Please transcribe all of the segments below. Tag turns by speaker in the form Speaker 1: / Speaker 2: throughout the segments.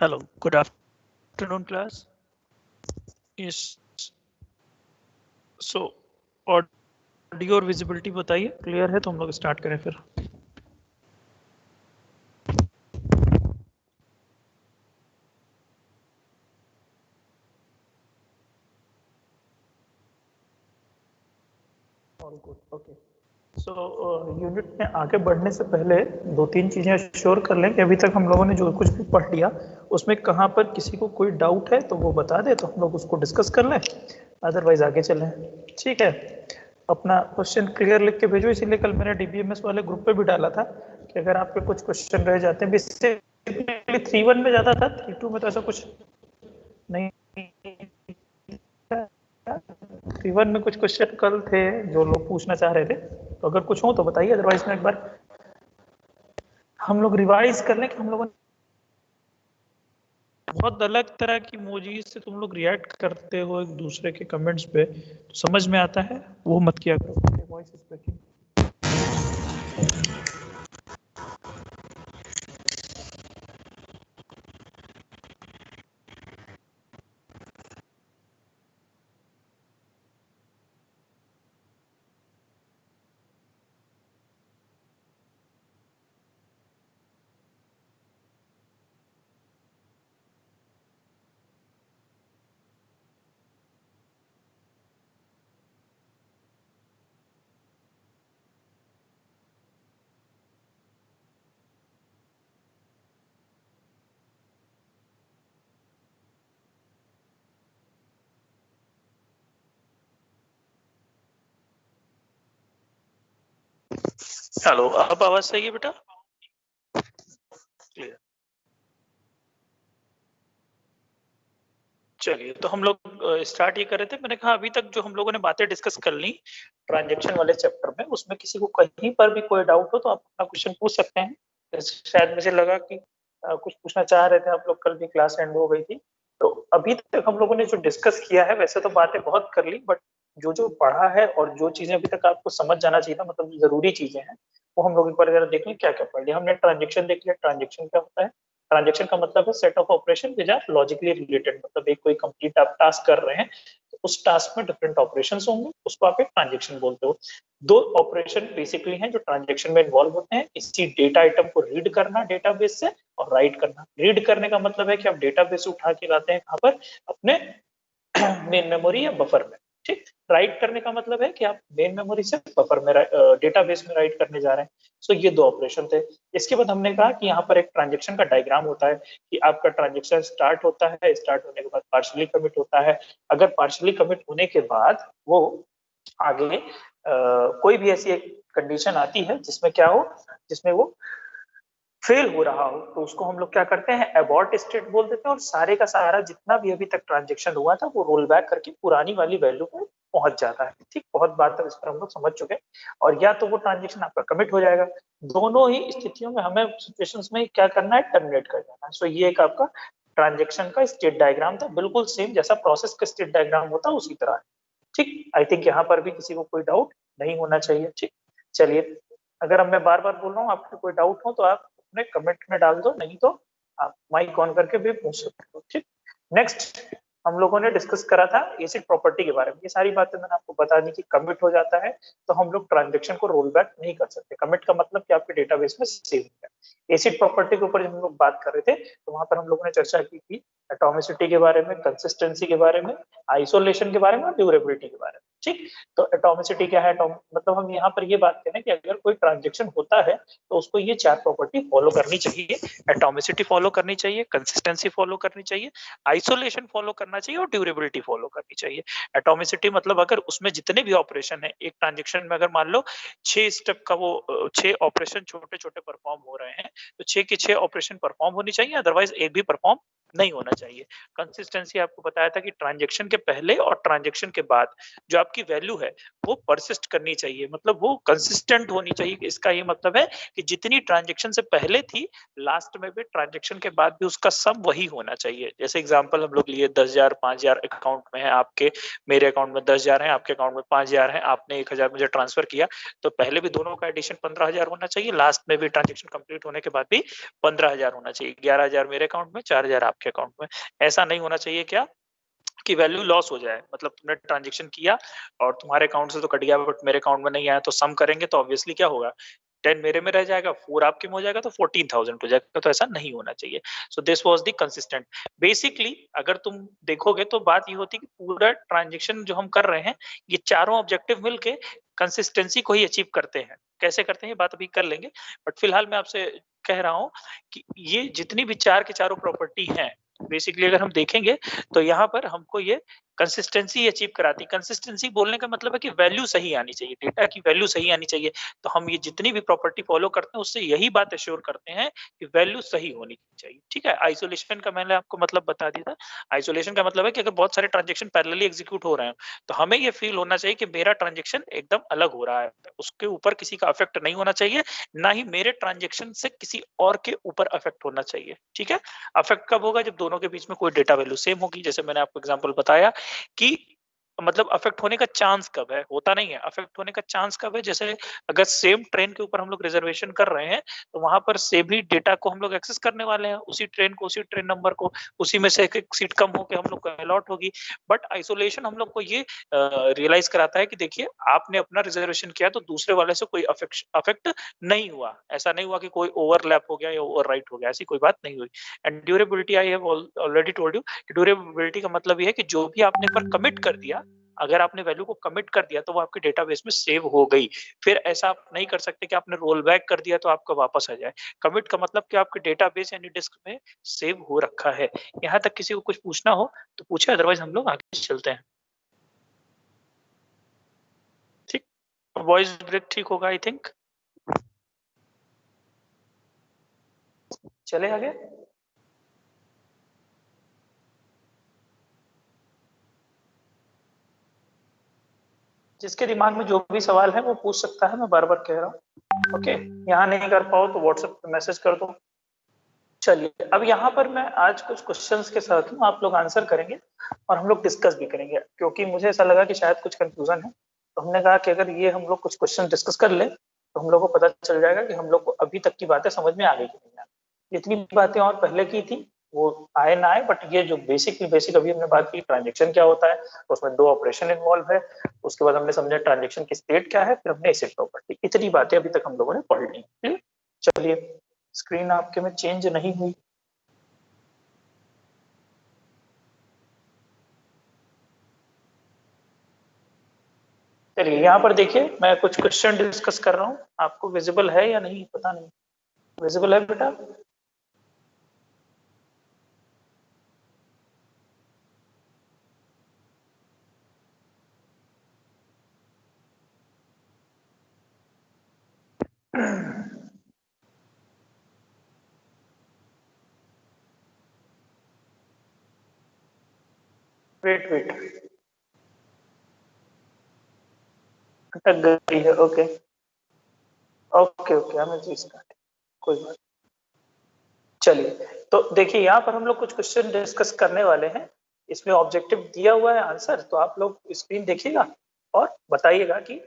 Speaker 1: Hello, good afternoon, class. Yes. So, audio और visibility बताइए, clear है तो हम लोग स्टार्ट करें फिर। All good, okay. So unit में आगे बढ़ने से पहले दो तीन चीजें श्योर कर लें कि अभी तक हम लोगों ने जो कुछ भी पढ़ लिया उसमें कहाँ पर किसी को कोई डाउट है तो वो बता दे, तो हम लोग उसको डिस्कस कर लें, अदरवाइज आगे चलें। ठीक है, अपना क्वेश्चन क्लियर लिख के भेजो। इसीलिए कल मैंने डीबीएमएस वाले ग्रुप पे भी डाला था कि अगर आपके कुछ क्वेश्चन रह जाते हैं, बेसिकली 3-1 में जाता था, 3-2 में तो ऐसा कुछ नहीं। 3-1 में कुछ क्वेश्चन कल थे जो लोग पूछना चाह रहे थे, तो अगर कुछ हो तो बताइए, अदरवाइज में एक बार हम लोग रिवाइज कर लें कि हम लोगों ने बहुत अलग तरह की इमोजीज से तुम लोग रिएक्ट करते हो एक दूसरे के कमेंट्स पे, तो समझ में आता है, वो मत किया करो। Voice is breaking. हेलो, अब आवाज सही है बेटा? क्लियर। चलिए, तो हम लोग स्टार्ट ये कर रहे थे। मैंने कहा अभी तक जो हम लोगों ने बातें डिस्कस कर ली ट्रांजैक्शन वाले चैप्टर में, उसमें किसी को कहीं पर भी कोई डाउट हो तो आप अपना क्वेश्चन पूछ सकते हैं। शायद मुझे लगा कि कुछ पूछना चाह रहे थे आप लोग, कल भी क्लास एंड हो गई थी। तो अभी तक हम लोगों ने जो डिस्कस किया है, वैसे तो बातें बहुत कर ली, बट जो जो पढ़ा है और जो चीजें अभी तक आपको समझ जाना चाहिए था, मतलब जरूरी चीजें हैं, वो हम लोग एक बार जरा देख लें क्या क्या पढ़ लिया हमने। ट्रांजेक्शन देख लिया। ट्रांजेक्शन क्या होता है? ट्रांजेक्शन का मतलब है set of operation which are logically related, मतलब एक कोई कंप्लीट आप टास्क कर रहे हैं तो उस टास्क में डिफरेंट ऑपरेशंस होंगे, उसको आप एक ट्रांजेक्शन बोलते हो। दो ऑपरेशन बेसिकली हैं जो ट्रांजेक्शन में इन्वॉल्व होते हैं, इसी डेटा आइटम को रीड करना डेटाबेस से, और राइट करना। रीड करने का मतलब है कि आप डेटाबेस से उठा के लाते हैं कहाँ पर, अपने मेन मेमोरी या बफर में। ठीक। राइट करने का मतलब है कि आप मेन मेमोरी से बफर में डेटाबेस में राइट करने जा रहे हैं। सो ये दो ऑपरेशन थे। इसके बाद हमने कहा कि यहाँ पर एक ट्रांजेक्शन का डायग्राम होता है कि आपका ट्रांजेक्शन स्टार्ट होता है, स्टार्ट होने के बाद पार्शियली कमिट होता है। अगर पार्शियली कमिट होने के बाद वो आगे कोई भी ऐसी एक कंडीशन आती है जिसमें क्या हो, जिसमें वो फेल हो रहा हो, तो उसको हम लोग क्या करते हैं, अबॉर्ट स्टेट बोल देते हैं, और सारे का सारा जितना भी अभी तक ट्रांजेक्शन हुआ था वो रोल बैक करके पुरानी वाली वैल्यू पे पहुंच जाता है। ठीक, बहुत बात तक इस पर हम लोग समझ चुके हैं। और या तो वो ट्रांजेक्शन आपका कमिट हो जाएगा, दोनों ही स्थितियों में हमें सिचुएशंस में क्या करना है, टर्मिनेट कर देना है। सो ये एक आपका ट्रांजेक्शन का स्टेट डायग्राम था, बिल्कुल सेम जैसा प्रोसेस का स्टेट डायग्राम होता है उसी तरह। ठीक, आई थिंक यहाँ पर भी किसी को कोई डाउट नहीं होना चाहिए। ठीक, चलिए, अगर अब मैं बार बार बोल रहा हूँ, आपको कोई डाउट हो तो आप अपने कमेंट में डाल दो, नहीं तो आप माइक ऑन करके भी पूछ सकते हो। ठीक, नेक्स्ट हम लोगों ने डिस्कस करा था एसिड प्रॉपर्टी के बारे में। ये सारी बातें मैंने आपको बता दी कि कमिट हो जाता है तो हम लोग ट्रांजेक्शन को रोल बैक नहीं कर सकते। कमिट का मतलब कि आपके डेटाबेस में सेव है। एसिड प्रॉपर्टी के ऊपर जब हम लोग बात कर रहे थे तो वहां पर हम लोगों ने चर्चा की थी एटॉमिसिटी के बारे में, कंसिस्टेंसी के बारे में, आइसोलेशन के बारे में और ड्यूरेबिलिटी के बारे में। ठीक, तो एटॉमिसिटी क्या है? मतलब हम यहाँ पर ये बात करें कि अगर कोई ट्रांजेक्शन होता है तो उसको ये चार प्रॉपर्टी फॉलो करनी चाहिए। एटॉमिसिटी फॉलो करनी चाहिए, कंसिस्टेंसी फॉलो करनी चाहिए, आइसोलेशन फॉलो करना चाहिए और ड्यूरेबिलिटी फॉलो करनी चाहिए। एटॉमिसिटी मतलब अगर उसमें जितने भी ऑपरेशन है एक ट्रांजेक्शन में, अगर मान लो 6 स्टेप का वो 6 ऑपरेशन छोटे छोटे परफॉर्म हो रहे हैं, तो 6 के 6 ऑपरेशन परफॉर्म होनी चाहिए, अदरवाइज एक भी परफॉर्म नहीं होना चाहिए। कंसिस्टेंसी आपको बताया था कि ट्रांजेक्शन के पहले और ट्रांजेक्शन के बाद जो आप आपकी वैल्यू है वो परसिस्ट करनी चाहिए, मतलब वो कंसिस्टेंट होनी चाहिए। इसका ये मतलब है कि जितनी ट्रांजेक्शन से पहले थी लास्ट में भी ट्रांजेक्शन के बाद भी उसका सम वही होना चाहिए। जैसे एग्जांपल हम लोग लिए 10,000 5,000 अकाउंट में है आपके, मेरे अकाउंट में 10,000 है, आपके अकाउंट में 5,000 है, आपने 1,000 मुझे ट्रांसफर किया, तो पहले भी दोनों का एडिशन 15,000 होना चाहिए, लास्ट में भी ट्रांजेक्शन कंप्लीट होने के बाद भी 15,000 होना चाहिए। 11,000 मेरे अकाउंट में, 4,000 आपके अकाउंट में। ऐसा नहीं होना चाहिए क्या कि वैल्यू लॉस हो जाए, मतलब तुमने ट्रांजेक्शन किया और तुम्हारे अकाउंट से तो कट गया बट मेरे अकाउंट में नहीं आया, तो सम करेंगे तो ऑब्वियसली क्या होगा, 10 मेरे में रह जाएगा, 4 आपके में हो जाएगा, तो 14,000 हो जाएगा। तो ऐसा नहीं होना चाहिए। So this was the consistent. Basically अगर तुम देखोगे तो बात ये होती है कि पूरा ट्रांजेक्शन जो हम कर रहे हैं, ये चारों ऑब्जेक्टिव मिलके कंसिस्टेंसी को ही अचीव करते हैं। कैसे करते हैं ये बात अभी कर लेंगे, बट फिलहाल मैं आपसे कह रहा हूँ कि ये जितनी भी चार के चारों प्रॉपर्टी हैं, बेसिकली अगर हम देखेंगे तो यहाँ पर हमको ये कंसिस्टेंसी अचीव कराती है। कंसिस्टेंसी बोलने का मतलब है कि वैल्यू सही आनी चाहिए, डेटा की वैल्यू सही आनी चाहिए। तो हम ये जितनी भी प्रॉपर्टी फॉलो करते हैं उससे यही बात एश्योर करते हैं कि वैल्यू सही होनी चाहिए। ठीक है, आइसोलेशन का मैंने आपको मतलब बता दिया था। आइसोलेशन का मतलब है कि अगर बहुत सारे ट्रांजेक्शन पैरेलली एग्जीक्यूट हो रहे हैं तो हमें ये फील होना चाहिए कि मेरा ट्रांजेक्शन एकदम अलग हो रहा है, उसके ऊपर किसी का अफेक्ट नहीं होना चाहिए, ना ही मेरे ट्रांजेक्शन से किसी और के ऊपर अफेक्ट होना चाहिए। ठीक है, अफेक्ट कब होगा, जब दोनों के बीच में कोई डेटा वैल्यू सेम होगी। जैसे मैंने आपको एग्जांपल बताया कि मतलब अफेक्ट होने का चांस कब है, होता नहीं है। अफेक्ट होने का चांस कब है, जैसे अगर सेम ट्रेन के ऊपर हम लोग रिजर्वेशन कर रहे हैं तो वहां पर सेम ही डेटा को हम लोग एक्सेस करने वाले हैं, उसी ट्रेन को, उसी ट्रेन नंबर को, उसी में से एक सीट कम होकर हम लोग को अलॉट होगी। बट आइसोलेशन हम लोग को ये रियलाइज कराता है कि देखिए आपने अपना रिजर्वेशन किया तो दूसरे वाले से कोई अफेक्ट नहीं हुआ, ऐसा नहीं हुआ कि कोई ओवरलैप हो गया या ओवरराइट हो गया, ऐसी कोई बात नहीं हुई। And durability I have already told you कि ड्यूरेबिलिटी का मतलब ये है कि जो भी आपने एक बार कमिट कर दिया, अगर आपने वैल्यू को कमिट कर दिया तो वो आपके डेटाबेस में सेव हो गई। फिर ऐसा आप नहीं कर सकते कि आपने रोल बैक कर दिया तो आपका वापस आ जाए। कमिट का मतलब कि आपके डेटाबेस यानी डिस्क में सेव हो रखा है। यहाँ तक किसी को कुछ पूछना हो तो पूछे, अदरवाइज हम लोग आगे चलते हैं। ठीक, वॉइस ब्रेक ठीक होगा आई थिंक। चले आगे। जिसके दिमाग में जो भी सवाल है वो पूछ सकता है, मैं बार बार कह रहा हूँ। ओके, यहाँ नहीं कर पाओ तो व्हाट्सएप पे मैसेज कर दो। चलिए, अब यहाँ पर मैं आज कुछ क्वेश्चंस के साथ हूँ, आप लोग आंसर करेंगे और हम लोग डिस्कस भी करेंगे, क्योंकि मुझे ऐसा लगा कि शायद कुछ कंफ्यूजन है। तो हमने कहा कि अगर ये हम लोग कुछ क्वेश्चन डिस्कस कर ले तो हम लोग को पता चल जाएगा कि हम लोग को अभी तक की बातें समझ में आ गई कि नहीं आ गई। जितनी बातें और पहले की थी वो आए ना आए, बट ये जो बेसिक अभी हमने बात की ट्रांजेक्शन क्या होता है, उसमें दो ऑपरेशन इन्वॉल्व है, उसके बाद हमने समझा ट्रांजेक्शन की स्टेट क्या है, फिर हमने एसिड प्रॉपर्टी, इतनी बातें अभी तक हम लोगों ने पढ़ ली। चलिए, स्क्रीन आपके में चेंज नहीं हुई। चलिए, यहाँ पर देखिए मैं कुछ क्वेश्चन डिस्कस कर रहा हूँ, आपको विजिबल है या नहीं पता नहीं। विजिबल है बेटा? वेट वेट, अटक गई है। ओके ओके ओके, हमें जी स्टार्ट, कोई बात। चलिए, तो देखिए यहाँ पर हम लोग कुछ क्वेश्चन डिस्कस करने वाले हैं। इसमें ऑब्जेक्टिव दिया हुआ है आंसर, तो आप लोग स्क्रीन देखिएगा और बताइएगा कि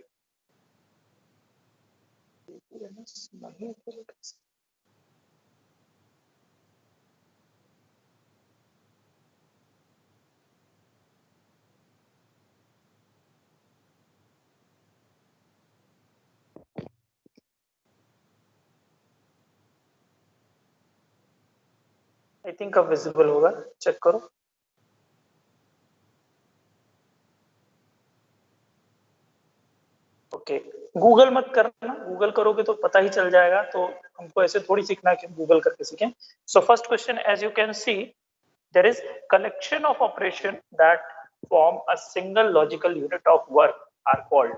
Speaker 1: आई थिंक अब विजिबल होगा, चेक करो। ओके, गूगल मत करना, गूगल करोगे तो पता ही चल जाएगा, तो हमको ऐसे थोड़ी सीखना है कि गूगल करके सीखें। So first question, as you can see, there is collection of operation that form a single logical unit of work are called।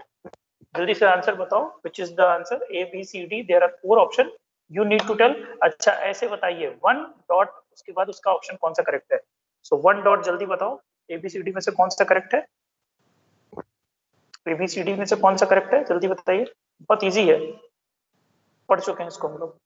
Speaker 1: जल्दी से आंसर बताओ, which is the answer, A B C D, there are four option, you need to tell। अच्छा ऐसे बताइए, one dot उसके बाद उसका option कौन सा करेक्ट है। सो वन डॉट, जल्दी बताओ, A B C D में से कौन सा करेक्ट है। एबीसीडी में से कौन सा करेक्ट है, जल्दी बताइए, बहुत इजी है, पढ़ चुके हैं इसको हम लोग।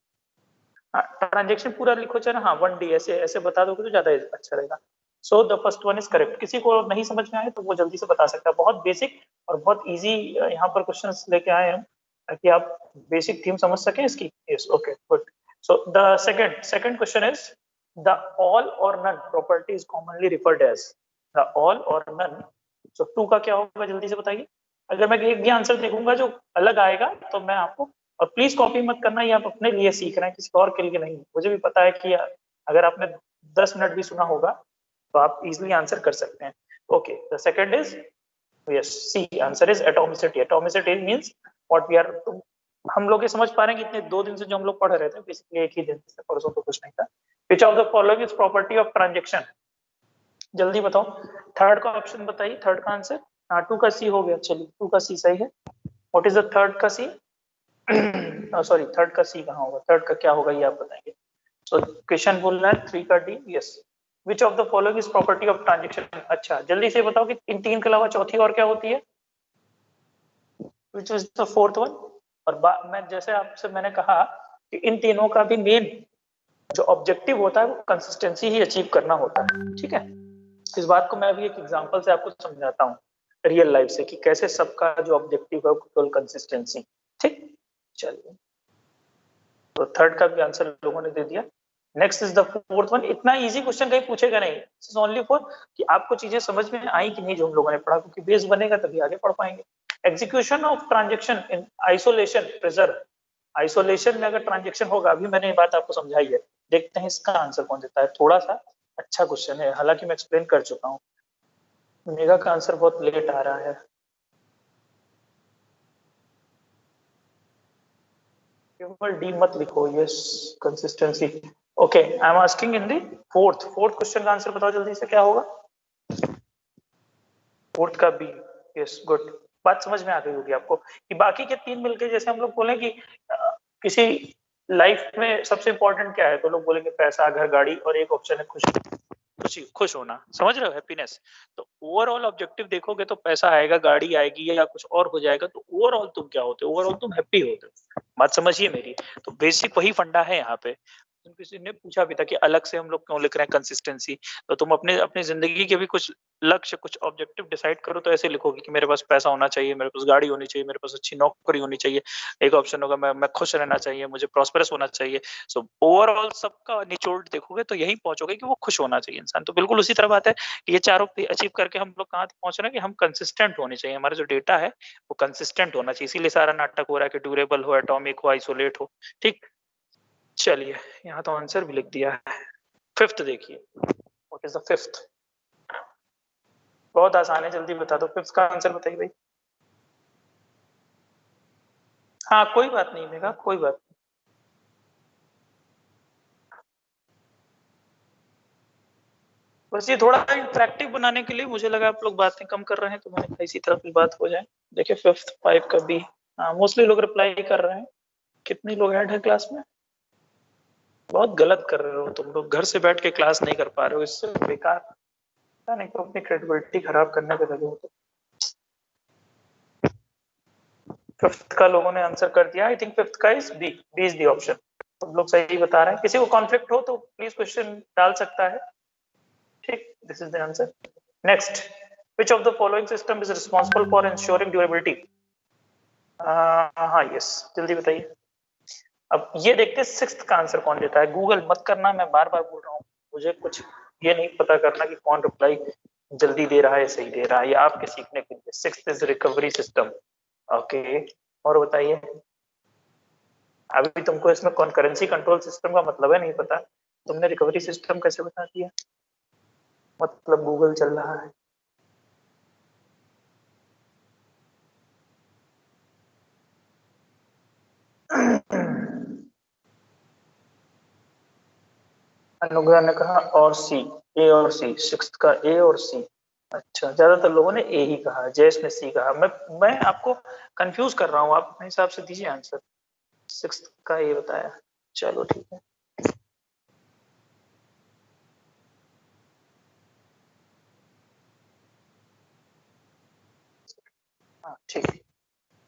Speaker 1: ट्रांजेक्शन पूरा लिखो चाहे ना, हाँ 1D ऐसे ऐसे बता दोगे तो ज्यादा अच्छा रहेगा। So the first one is correct. किसी को नहीं समझ में आए तो वो जल्दी से बता सकता है, बहुत बेसिक और बहुत इजी यहाँ पर क्वेश्चंस लेके आए हैं ताकि आप बेसिक थीम समझ सकें इसकी। Yes okay good. So the second question is the all or none property is commonly referred as. The all or none, so two का क्या होगा जल्दी से बताइए। अगर मैं एक भी आंसर देखूंगा जो अलग आएगा तो मैं आपको, और प्लीज कॉपी मत करना, ये आप अपने लिए सीख रहे हैं, किसी और के लिए नहीं। मुझे भी पता है कि अगर आपने 10 मिनट भी सुना होगा तो आप इजिली आंसर कर सकते हैं। Okay the second is yes C, answer is atomicity. Atomicity means what we are, हम लोग ये समझ पा रहे हैं कि इतने 2 दिन से जो हम लोग पढ़ रहे थे, बेसिकली एक ही दिन से, परसों तो कुछ नहीं था। विच of the following is property of transaction, जल्दी बताओ। थर्ड का ऑप्शन बताइए, थर्ड का आंसर। हाँ 2 का सी हो गया, चलिए 2 का सी सही है। व्हाट इज द थर्ड का सी, सॉरी थर्ड का सी कहाँ होगा, थर्ड का क्या होगा ये आप बताएंगे। सो क्वेश्चन बोल रहा है 3 का D, yes. Which of the following is property of transaction, अच्छा जल्दी से बताओ कि इन 3 के अलावा चौथी और क्या होती है, which is the fourth one. और मैं जैसे आपसे मैंने कहा कि इन तीनों का भी मेन जो ऑब्जेक्टिव होता है वो कंसिस्टेंसी ही अचीव करना होता है, ठीक है। इस बात को मैं अभी एक एग्जांपल से आपको समझाता हूँ रियल लाइफ से कि कैसे सबका जो ऑब्जेक्टिव है केवल कंसिस्टेंसी, ठीक। चलिए तो थर्ड का भी आंसर लोगों ने दे दिया। Next is the fourth one. इतना इजी क्वेश्चन कहीं पूछेगा नहीं, दिस इज ओनली फॉर कि आपको चीजें समझ में आई कि नहीं जो हम लोगों ने पढ़ा, क्योंकि बेस बनेगा तभी आगे पढ़ पाएंगे। Execution of transaction in isolation preserve, isolation में अगर ट्रांजेक्शन होगा, अभी मैंने ये बात आपको समझाई है, देखते हैं इसका आंसर कौन देता है। थोड़ा सा अच्छा क्वेश्चन है, हालांकि मैं एक्सप्लेन कर चुका हूँ। मेगा का आंसर बहुत लेट आ रहा है, केवल डी मत लिखो, yes consistency. Okay I am asking in the fourth question का आंसर बताओ जल्दी से, क्या होगा फोर्थ का बी, यस गुड। बात समझ में आ गई होगी आपको कि बाकी के 3 मिलके, जैसे हम लोग बोले कि किसी लाइफ में सबसे इंपॉर्टेंट क्या है, तो लोग बोलेंगे पैसा, घर, गाड़ी, और एक ऑप्शन है खुशी, खुश होना, समझ रहे हो, हैप्पीनेस। तो ओवरऑल ऑब्जेक्टिव देखोगे तो पैसा आएगा, गाड़ी आएगी, या कुछ और हो जाएगा, तो ओवरऑल तुम क्या होते हो, ओवरऑल तुम हैप्पी होते हो। बात समझिए मेरी। तो बेसिक वही फंडा है यहाँ पे। किसी ने पूछा भी था कि अलग से हम लोग क्यों लिख रहे हैं कंसिस्टेंसी, तो तुम अपने अपनी जिंदगी के भी कुछ लक्ष्य, कुछ ऑब्जेक्टिव डिसाइड करो, तो ऐसे लिखोगे कि मेरे पास पैसा होना चाहिए, मेरे पास गाड़ी होनी चाहिए, मेरे पास अच्छी नौकरी होनी चाहिए। एक ऑप्शन होगा मैं खुश रहना चाहिए, मुझे प्रॉस्पेरस होना चाहिए। सो ओवरऑल सबका निचोड़ देखोगे तो यही पहुंचोगे कि वो खुश होना चाहिए इंसान। तो बिल्कुल उसी तरह बात है कि ये चारों अचीव करके हम लोग कहाँ पहुंच रहे हैं कि हम कंसिस्टेंट होने चाहिए, हमारा जो डेटा है वो कंसिस्टेंट होना चाहिए। इसीलिए सारा नाटक हो रहा है कि ड्यूरेबल हो, एटॉमिक हो, आइसोलेट हो, ठीक। चलिए यहाँ तो आंसर भी लिख दिया है। फिफ्थ देखिए, व्हाट इज द फिफ्थ, बहुत आसान है, जल्दी बता दो फिफ्थ का आंसर बताइए भाई। हाँ कोई बात नहीं मेगा, कोई बात नहीं। बस ये थोड़ा इंटरेक्टिव बनाने के लिए मुझे लगा आप लोग बातें कम कर रहे हैं, तो मैंने कहा इसी तरह की बात हो जाए। देखिए फिफ्थ 5 का बी, हाँ मोस्टली लोग रिप्लाई कर रहे हैं। कितने लोग ऐड है क्लास में, बहुत गलत कर रहे हो तुम लोग, घर से बैठ के क्लास नहीं कर पा रहे हो, इससे बेकार, पता नहीं तो अपनी क्रेडिबिलिटी खराब करने पे लगे हो। तो फिफ्थ का लोगों ने आंसर कर दिया, आई थिंक फिफ्थ का is B, B is the option. सब लोग सही बता रहे हैं, किसी को कॉन्फ्लिक्ट हो तो प्लीज क्वेश्चन डाल सकता है, ठीक। This is the answer. Next, which of the following system is responsible for ensuring durability, हाँ यस जल्दी बताइए। अब ये देखते हैं सिक्स्थ का आंसर कौन देता है, गूगल मत करना, मैं बार बार बोल रहा हूँ, मुझे कुछ ये नहीं पता करना कि कौन रिप्लाई जल्दी दे रहा है, सही दे रहा है, ये आपके सीखने के लिए। Sixth is recovery system, okay. और बताइए, अभी तुमको इसमें कॉन्करेंसी कंट्रोल सिस्टम का मतलब है नहीं पता, तुमने रिकवरी सिस्टम कैसे बता दिया, मतलब गूगल चल रहा है। अनुग्रह ने कहा और सी, ए और सी, सिक्स्थ का ए और सी। अच्छा ज्यादातर लोगों ने ए ही कहा, जयेश ने सी कहा। मैं आपको कंफ्यूज कर रहा हूँ, आप अपने हिसाब से दीजिए आंसर। सिक्स्थ का ए बताया, चलो ठीक है। हाँ ठीक है,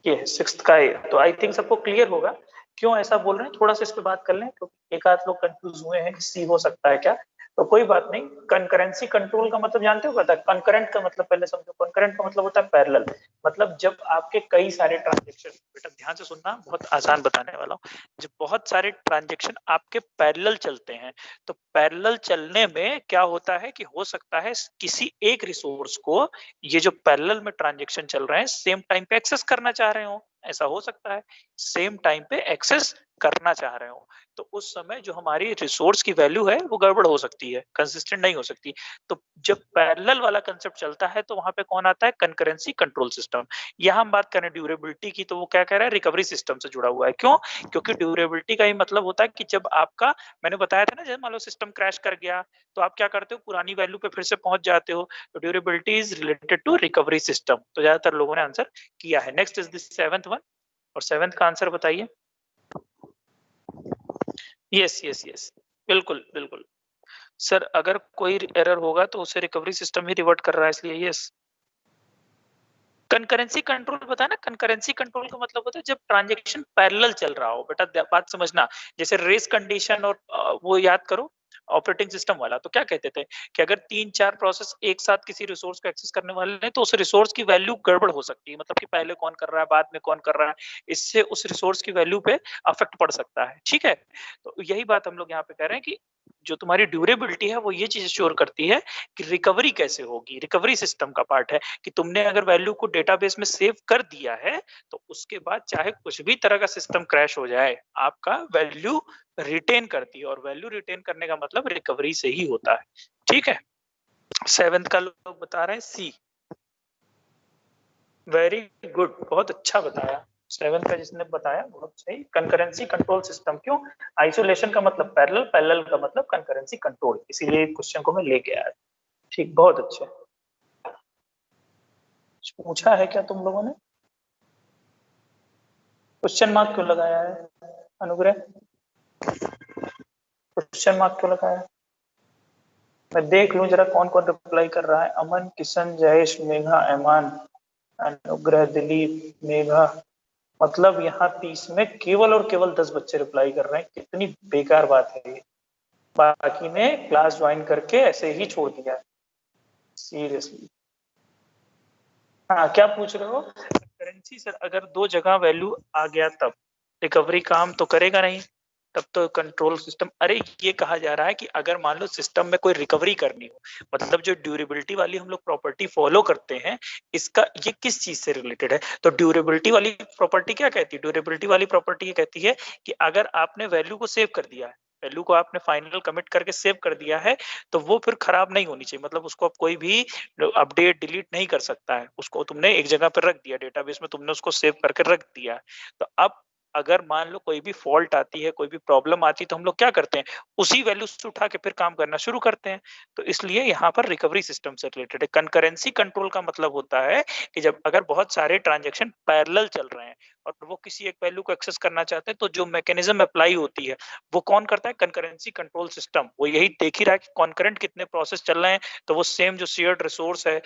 Speaker 1: ये है सिक्स्थ का है, तो आई थिंक सबको क्लियर होगा क्यों ऐसा बोल रहे हैं। थोड़ा सा इस पे बात कर लें, क्योंकि एक आध लोग कंफ्यूज हुए हैं कि सी हो सकता है क्या। तो कोई बात नहीं, कंकरेंसी कंट्रोल का मतलब जानते हो क्या? कंकरेंट का मतलब पहले समझो। कंकरेंट का मतलब होता है पैरेलल। मतलब जब आपके कई सारे ट्रांजेक्शन, बेटा ध्यान से सुनना, बहुत आसान बताने वाला हूँ। जब बहुत सारे ट्रांजेक्शन आपके पैरेलल चलते हैं, तो पैरेलल चलने में क्या होता है कि हो सकता है किसी एक रिसोर्स को ये जो पैरेलल में ट्रांजेक्शन चल रहे हैं सेम टाइम पे एक्सेस करना चाह रहे हो। ऐसा हो सकता है सेम टाइम पे एक्सेस करना चाह रहे हो, तो उस समय जो हमारी रिसोर्स की वैल्यू है वो गड़बड़ हो सकती है, कंसिस्टेंट नहीं हो सकती। तो जब पैरेलल वाला कंसेप्ट चलता है तो वहां पे कौन आता है? Concurrency control system. यहाँ हम बात करें ड्यूरेबिलिटी की, तो वो क्या कह रहा है? रिकवरी सिस्टम से जुड़ा हुआ है। क्यों? क्योंकि ड्यूरेबिलिटी का ही मतलब होता है कि जब आपका, मैंने बताया था ना, जब मान लो सिस्टम क्रैश कर गया तो आप क्या करते हो? पुरानी वैल्यू पे फिर से पहुंच जाते हो। तो durability is related to recovery system. तो ज्यादातर लोगों ने आंसर किया है। Next is this seventh one, और सेवेंथ का आंसर बताइए। यस यस यस, बिल्कुल बिल्कुल। सर अगर कोई एरर होगा तो उसे रिकवरी सिस्टम ही रिवर्ट कर रहा है, इसलिए यस। कंकरेंसी कंट्रोल पता है ना? कंकरेंसी कंट्रोल का मतलब होता है जब ट्रांजैक्शन पैरेलल चल रहा हो। बेटा बात समझना, जैसे रेस कंडीशन और वो याद करो ऑपरेटिंग सिस्टम वाला। तो क्या कहते थे कि अगर 3-4 प्रोसेस एक साथ किसी रिसोर्स को एक्सेस करने वाले हैं तो उस रिसोर्स की वैल्यू गड़बड़ हो सकती है। मतलब कि पहले कौन कर रहा है, बाद में कौन कर रहा है, इससे उस रिसोर्स की वैल्यू पे अफेक्ट पड़ सकता है। ठीक है? तो यही बात हम लोग यहाँ पे कह रहे हैं कि जो तुम्हारी ड्यूरेबिलिटी है वो ये चीज श्योर करती है कि रिकवरी कैसे होगी। रिकवरी सिस्टम का पार्ट है कि तुमने अगर वैल्यू को डेटाबेस में सेव कर दिया है तो उसके बाद चाहे कुछ भी तरह का सिस्टम क्रैश हो जाए, आपका वैल्यू रिटेन करती है, और वैल्यू रिटेन करने का मतलब रिकवरी से ही होता है। ठीक है? सेवेंथ का लोग बता रहे हैं सी। वेरी गुड, बहुत अच्छा बताया। सेवेंथ का जिसने बताया बहुत सही। Concurrency control system. क्यों? आइसोलेशन का मतलब पैरेलल, पैरेलल का मतलब कंकरेंसी कंट्रोल, इसीलिए क्वेश्चन को मैं लेके आया। ठीक, बहुत अच्छे। पूछा है क्या तुम लोगों ने? क्वेश्चन मार्क क्यों लगाया है अनुग्रह? क्वेश्चन मार्क क्यों लगाया? मैं देख लूं जरा कौन कौन रिप्लाई कर रहा है। अमन, किशन, जयेश, मेघा, ऐमान, अनुग्रह, दिलीप, मेघा। मतलब यहाँ 30 में केवल और केवल 10 बच्चे रिप्लाई कर रहे हैं। कितनी बेकार बात है ये। बाकी ने क्लास ज्वाइन करके ऐसे ही छोड़ दिया है। सीरियसली। हाँ, क्या पूछ रहे हो? करेंसी सर, अगर दो जगह वैल्यू आ गया तब रिकवरी काम तो करेगा नहीं। तब तो कंट्रोल सिस्टम, अरे ये कहा जा रहा है कि अगर मान लो सिस्टम में कोई रिकवरी करनी हो, मतलब जो ड्यूरेबिलिटी वाली हम लोग प्रॉपर्टी फॉलो करते हैं, इसका ये किस चीज से रिलेटेड है? तो ड्यूरेबिलिटी वाली प्रॉपर्टी क्या कहती है? ड्यूरेबिलिटी वाली प्रॉपर्टी ये कहती है कि अगर आपने वैल्यू को सेव कर दिया है, वैल्यू को आपने फाइनल कमिट करके सेव कर दिया है, तो वो फिर खराब नहीं होनी चाहिए। मतलब उसको अब कोई भी अपडेट डिलीट नहीं कर सकता है। उसको तुमने एक जगह पर रख दिया, डेटाबेस में तुमने उसको सेव करके रख दिया है। तो अब अगर मान लो कोई भी फॉल्ट आती है, कोई भी प्रॉब्लम आती है, तो हम लोग क्या करते हैं? उसी वैल्यू से उठा के फिर काम करना शुरू करते हैं। तो इसलिए यहाँ पर रिकवरी सिस्टम से रिलेटेड है। कंकरेंसी कंट्रोल का मतलब होता है कि जब अगर बहुत सारे ट्रांजेक्शन पैरेलल चल रहे हैं और वो किसी एक वैल्यू को एक्सेस करना चाहते हैं, तो जो मैकेनिज्म अप्लाई होती है वो कौन करता है? Concurrency control system. वो यही देख ही रहा है कि कॉन्करेंट कितने प्रोसेस चल रहे हैं, तो वो सेम जो शेयर्ड रिसोर्स है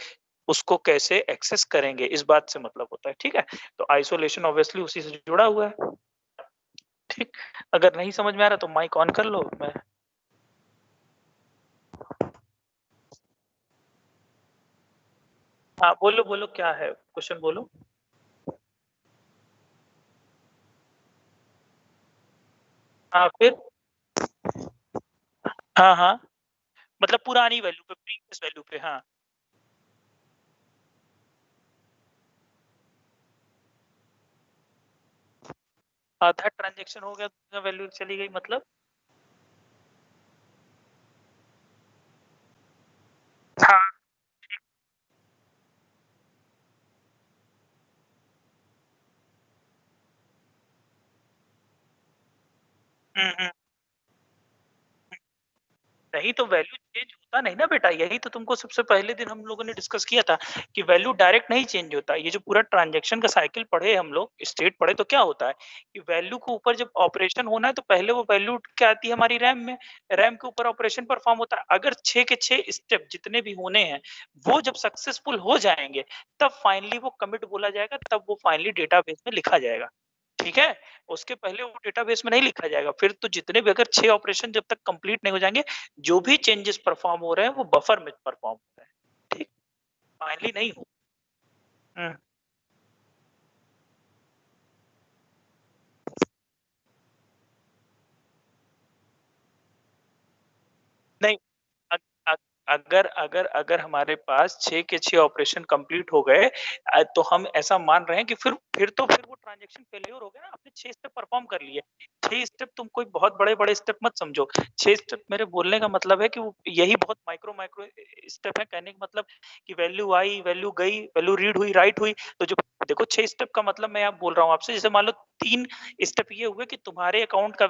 Speaker 1: उसको कैसे एक्सेस करेंगे, इस बात से मतलब होता है। ठीक है? तो आइसोलेशन ऑब्वियसली उसी से जुड़ा हुआ है। ठीक, अगर नहीं समझ में आ रहा तो माइक ऑन कर लो। मैं हाँ, बोलो बोलो, क्या है क्वेश्चन, बोलो। हाँ फिर, हाँ हाँ, मतलब पुरानी वैल्यू पे, प्रीवियस वैल्यू पे। हाँ, आधा ट्रांजेक्शन हो गया, वैल्यू चली गई, मतलब। हाँ। हम्म। नहीं तो वैल्यू चेंज होता नहीं ना बेटा, यही तो तुमको सबसे पहले दिन हम लोगों ने डिस्कस किया था कि वैल्यू डायरेक्ट नहीं चेंज होता। ये जो पूरा ट्रांजैक्शन का साइकिल पढ़े हम लोग, स्टेट पढ़े, तो क्या होता है कि वैल्यू के ऊपर जब ऑपरेशन होना है तो पहले वो वैल्यू क्या आती है हमारी रैम में, रैम के ऊपर ऑपरेशन परफॉर्म होता है। अगर 6 के 6 स्टेप जितने भी होने हैं, वो जब सक्सेसफुल हो जाएँगे, तब फाइनली वो कमिट बोला जाएगा, तब वो फाइनली डेटाबेस में लिखा जाएगा। ठीक है? उसके पहले वो डेटाबेस में नहीं लिखा जाएगा। फिर तो जितने भी अगर 6 ऑपरेशन जब तक कंप्लीट नहीं हो जाएँगे, जो भी चेंजेस परफॉर्म हो रहे हैं, वो बफर में परफॉर्म हो रहे हैं। ठीक? फाइनली नहीं हो। हुँ। नहीं, अ अ अगर अगर अगर हमारे पास 6 के 6 ऑपरेशन कंप्लीट हो गए, तो हम ऐसा मान रहे हैं कि फिर वो ट्रांज़ैक्शन फेल्योर हो गया ना, आपने 6 स्टेप परफ़ॉर्म कर लिए। 6 स्टेप तुम कोई बहुत बड़े-बड़े स्टेप मत समझो। 6 स्टेप मेरे बोलने का मतलब है कि वो यही बहुत माइक्रो स्टेप है, कहने का मतलब कि वैल्यू आई, वैल्यू गई, वैल्यू रीड हुई, राइट हुई, तो जो देखो 6 स्टेप का मतलब मैं यहाँ बोल रहा हूँ आपसे, जैसे मान लो 3 स्टेप ये हुए कि तुम्हारे अकाउंट का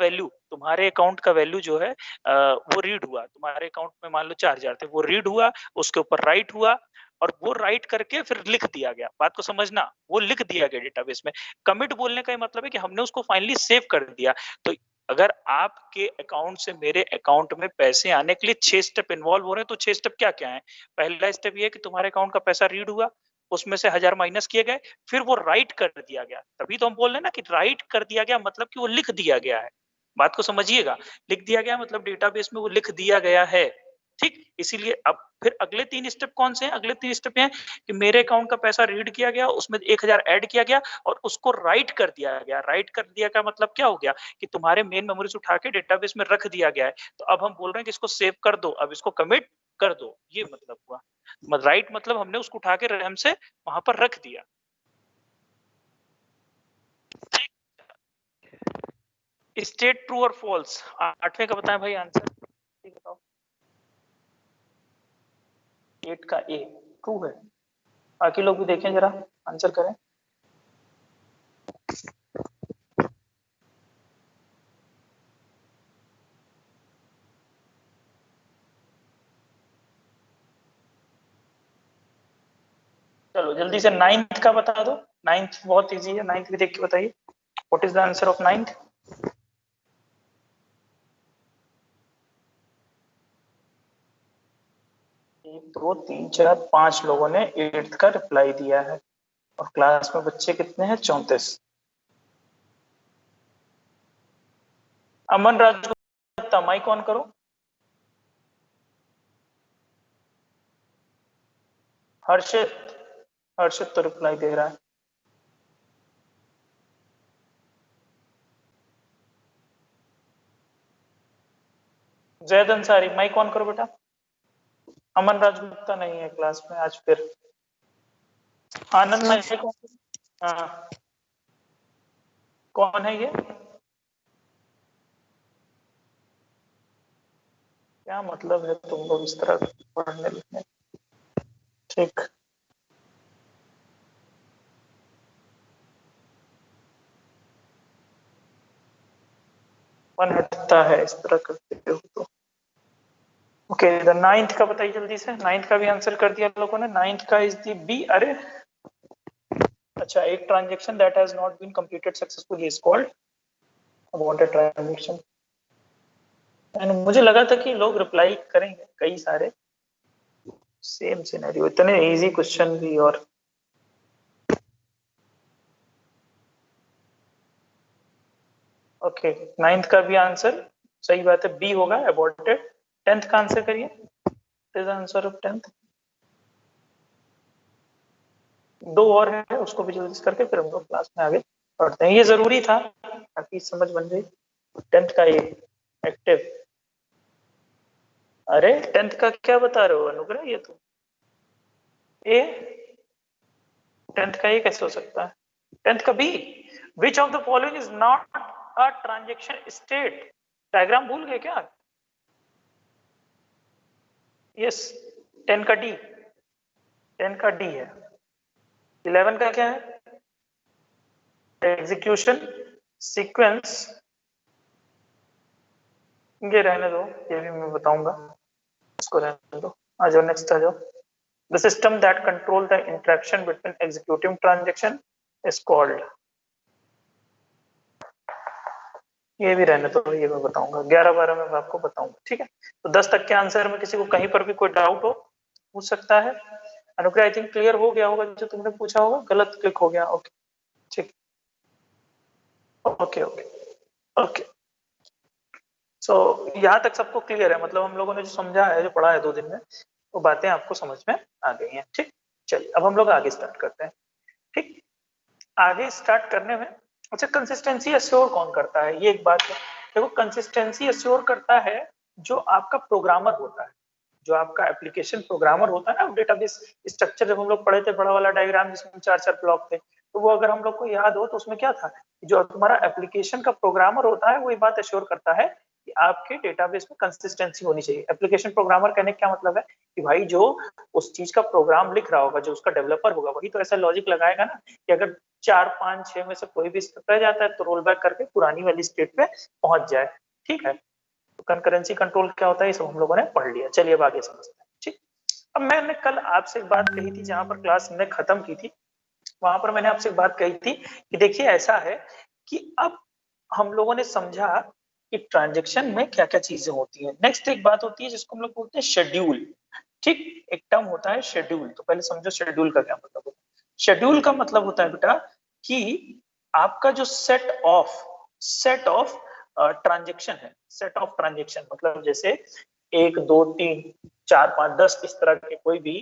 Speaker 1: वैल्यू जो है वो रीड हुआ, तुम्हारे अकाउंट में मान लो 4000 थे, वो रीड हुआ, उसके ऊपर राइट हुआ और वो राइट करके फिर लिख दिया गया। बात को समझना, वो लिख दिया गया डेटाबेस में। कमिट बोलने का ये मतलब है कि हमने उसको फाइनली सेव कर दिया। तो अगर आपके अकाउंट से मेरे अकाउंट में पैसे आने के लिए 6 स्टेप इन्वॉल्व हो रहे हैं, तो 6 स्टेप क्या-क्या हैं? पहला स्टेप ये है कि तुम्हारे अकाउंट का पैसा रीड हुआ, उसमें से 1000 माइनस किए गए, फिर वो राइट कर दिया गया। तभी तो हम बोल रहे हैं ना कि राइट कर दिया गया मतलब कि वो लिख दिया गया है। बात को समझिएगा। लिख दिया गया मतलब डेटाबेस में वो लिख दिया गया है, ठीक? इसीलिए अब फिर अगले 3 स्टेप कौन से हैं? अगले 3 स्टेप ये हैं कि मेरे अकाउंट का पैसा रीड किया गया, उसमें 1000 ऐड किया गया और उसको राइट कर दिया गया। राइट कर दिया का मतलब क्या हो गया कि तुम्हारे मेन मेमोरी से उठा के डेटाबेस में रख दिया गया है। तो अब हम बोल रहे हैं कि इसको सेव कर दो, अब इसको कमिट कर दो, ये मतलब हुआ। राइट मतलब हमने उसको उठा के रैम से वहाँ पर रख दिया। स्टेट ट्रू और फॉल्स 8वें का बताएं भाई आंसर, ठीक बताओ। 8 का ए ट्रू है। बाकी लोग भी देखें जरा, आंसर करें। चलो जल्दी से 9th का बता दो। 9th बहुत इजी है, 9th भी देख के बताइए। What is the answer of 9th? 1 2 3 4 5 लोगों ने 8th का रिप्लाई दिया है और क्लास में बच्चे कितने हैं? 34। अमन राजगुप्ता माइक ऑन करो। हर्षित, हर्षित तो रिप्लाई दे रहा है। जैद अंसारी माइक ऑन करो बेटा। अमन राजगुप्ता नहीं है क्लास में आज फिर। आनंद माइक ऑन करो। हाँ, कौन है ये? क्या मतलब है तुम लोग इस तरह पढ़ने लिखने? ठीक, मन हटता है इस तरह करते हो तो। ओके, द 9th का बताइए जल्दी से। 9th का भी आंसर कर दिया लोगों ने। 9th का इज द बी। अरे अच्छा, एक transaction that has not been completed successfully is called aborted transaction. And मुझे लगा था कि लोग रिप्लाई करेंगे कई सारे। सेम सिनेरियो, इतने इजी क्वेश्चन भी। और ओके, 9th का भी आंसर सही बात है, बी होगा अबॉर्टेड। 10th का आंसर करिए। Is answer of 10th। दो और है, उसको भी जल्दी करके फिर हम लोग क्लास में आगे पढ़ते हैं। ये जरूरी था ताकि समझ बन जाए। 10th का ये एक्टिव। अरे 10th का क्या बता रहे हो अनुग्रह? ये तो ए, 10th का ये कैसे हो सकता है? 10th का B. Which of the following is not a transaction state? Diagram भूल गए क्या? यस, 10 का डी। 10 का डी है। 11 का क्या है? Execution sequence. ये रहने दो, ये भी मैं बताऊंगा। इसको रहने दो, आ जाओ नेक्स्ट आ जाओ। The system that control the interaction between executive transaction is called, ये भी रहने दो, ये मैं बताऊंगा 11-12 में मैं आपको बताऊंगा, ठीक है। तो 10 तक के आंसर में किसी को कहीं पर भी कोई डाउट हो पूछ सकता है। अनुग्रह आई थिंक क्लियर हो गया होगा जो तुमने पूछा होगा, गलत क्लिक हो गया, ओके ठीक, ओके ओके ओके। सो यहाँ तक सबको क्लियर है, मतलब हम लोगों ने जो समझा है, जो पढ़ा है 2 दिन में, वो बातें आपको समझ में आ गई हैं, ठीक। चलिए अब हम लोग आगे स्टार्ट करते हैं, ठीक। आगे स्टार्ट करने में, अच्छा कंसिस्टेंसी अश्योर कौन करता है, ये एक बात है। देखो कंसिस्टेंसी अश्योर करता है जो आपका प्रोग्रामर होता है, जो आपका एप्लीकेशन प्रोग्रामर होता है ना। डेटाबेस स्ट्रक्चर जब हम लोग पढ़े थे, बड़ा वाला डायग्राम जिसमें 4-4 ब्लॉक थे, तो वो अगर हम लोग को याद हो तो उसमें क्या था, जो तुम्हारा एप्लीकेशन का प्रोग्रामर होता है वो ये बात अश्योर करता है कि आपके डेटाबेस में कंसिस्टेंसी होनी चाहिए। एप्लीकेशन प्रोग्रामर कहने का क्या मतलब है कि भाई जो उस चीज का प्रोग्राम लिख रहा होगा, जो उसका डेवलपर होगा, वही तो ऐसा लॉजिक लगाएगा ना कि अगर 4-5-6 में से कोई भी स्टेप रह जाता है तो रोल बैक करके पुरानी वाली स्टेट पे पहुंच जाए, ठीक है। तो कंकरेंसी कंट्रोल क्या होता है, ये सब हम लोगों ने पढ़ लिया। चलिए अब आगे समझते हैं, ठीक। अब मैंने कल आपसे एक बात कही थी, जहां पर क्लास हमने खत्म की थी, वहां पर मैंने आपसे एक बात कही थी कि देखिए ऐसा है कि अब हम लोगों ने समझा कि ट्रांजेक्शन में क्या क्या चीजें होती है। नेक्स्ट एक बात होती है जिसको हम लोग बोलते हैं शेड्यूल, ठीक। एक टर्म होता है शेड्यूल, तो पहले समझो शेड्यूल का क्या मतलब होता है। शेड्यूल का मतलब होता है बेटा कि आपका जो सेट ऑफ ट्रांजेक्शन है, सेट ऑफ ट्रांजेक्शन मतलब जैसे 1 2 3 4 5 10 इस तरह के कोई भी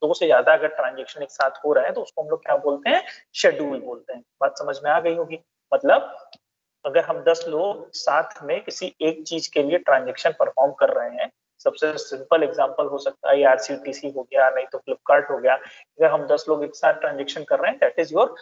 Speaker 1: 2 से ज्यादा अगर ट्रांजेक्शन एक साथ हो रहा है तो उसको हम लोग क्या बोलते हैं, शेड्यूल बोलते हैं। बात समझ में आ गई होगी। मतलब अगर हम 10 लोग साथ में किसी एक चीज के लिए ट्रांजेक्शन परफॉर्म कर रहे हैं, सबसे सिंपल एग्जांपल हो सकता है आरसीटीसी हो गया, नहीं तो फ्लिपकार्ट हो गया। अगर हम 10 लोग एक साथ ट्रांजेक्शन कर रहे हैं, that is your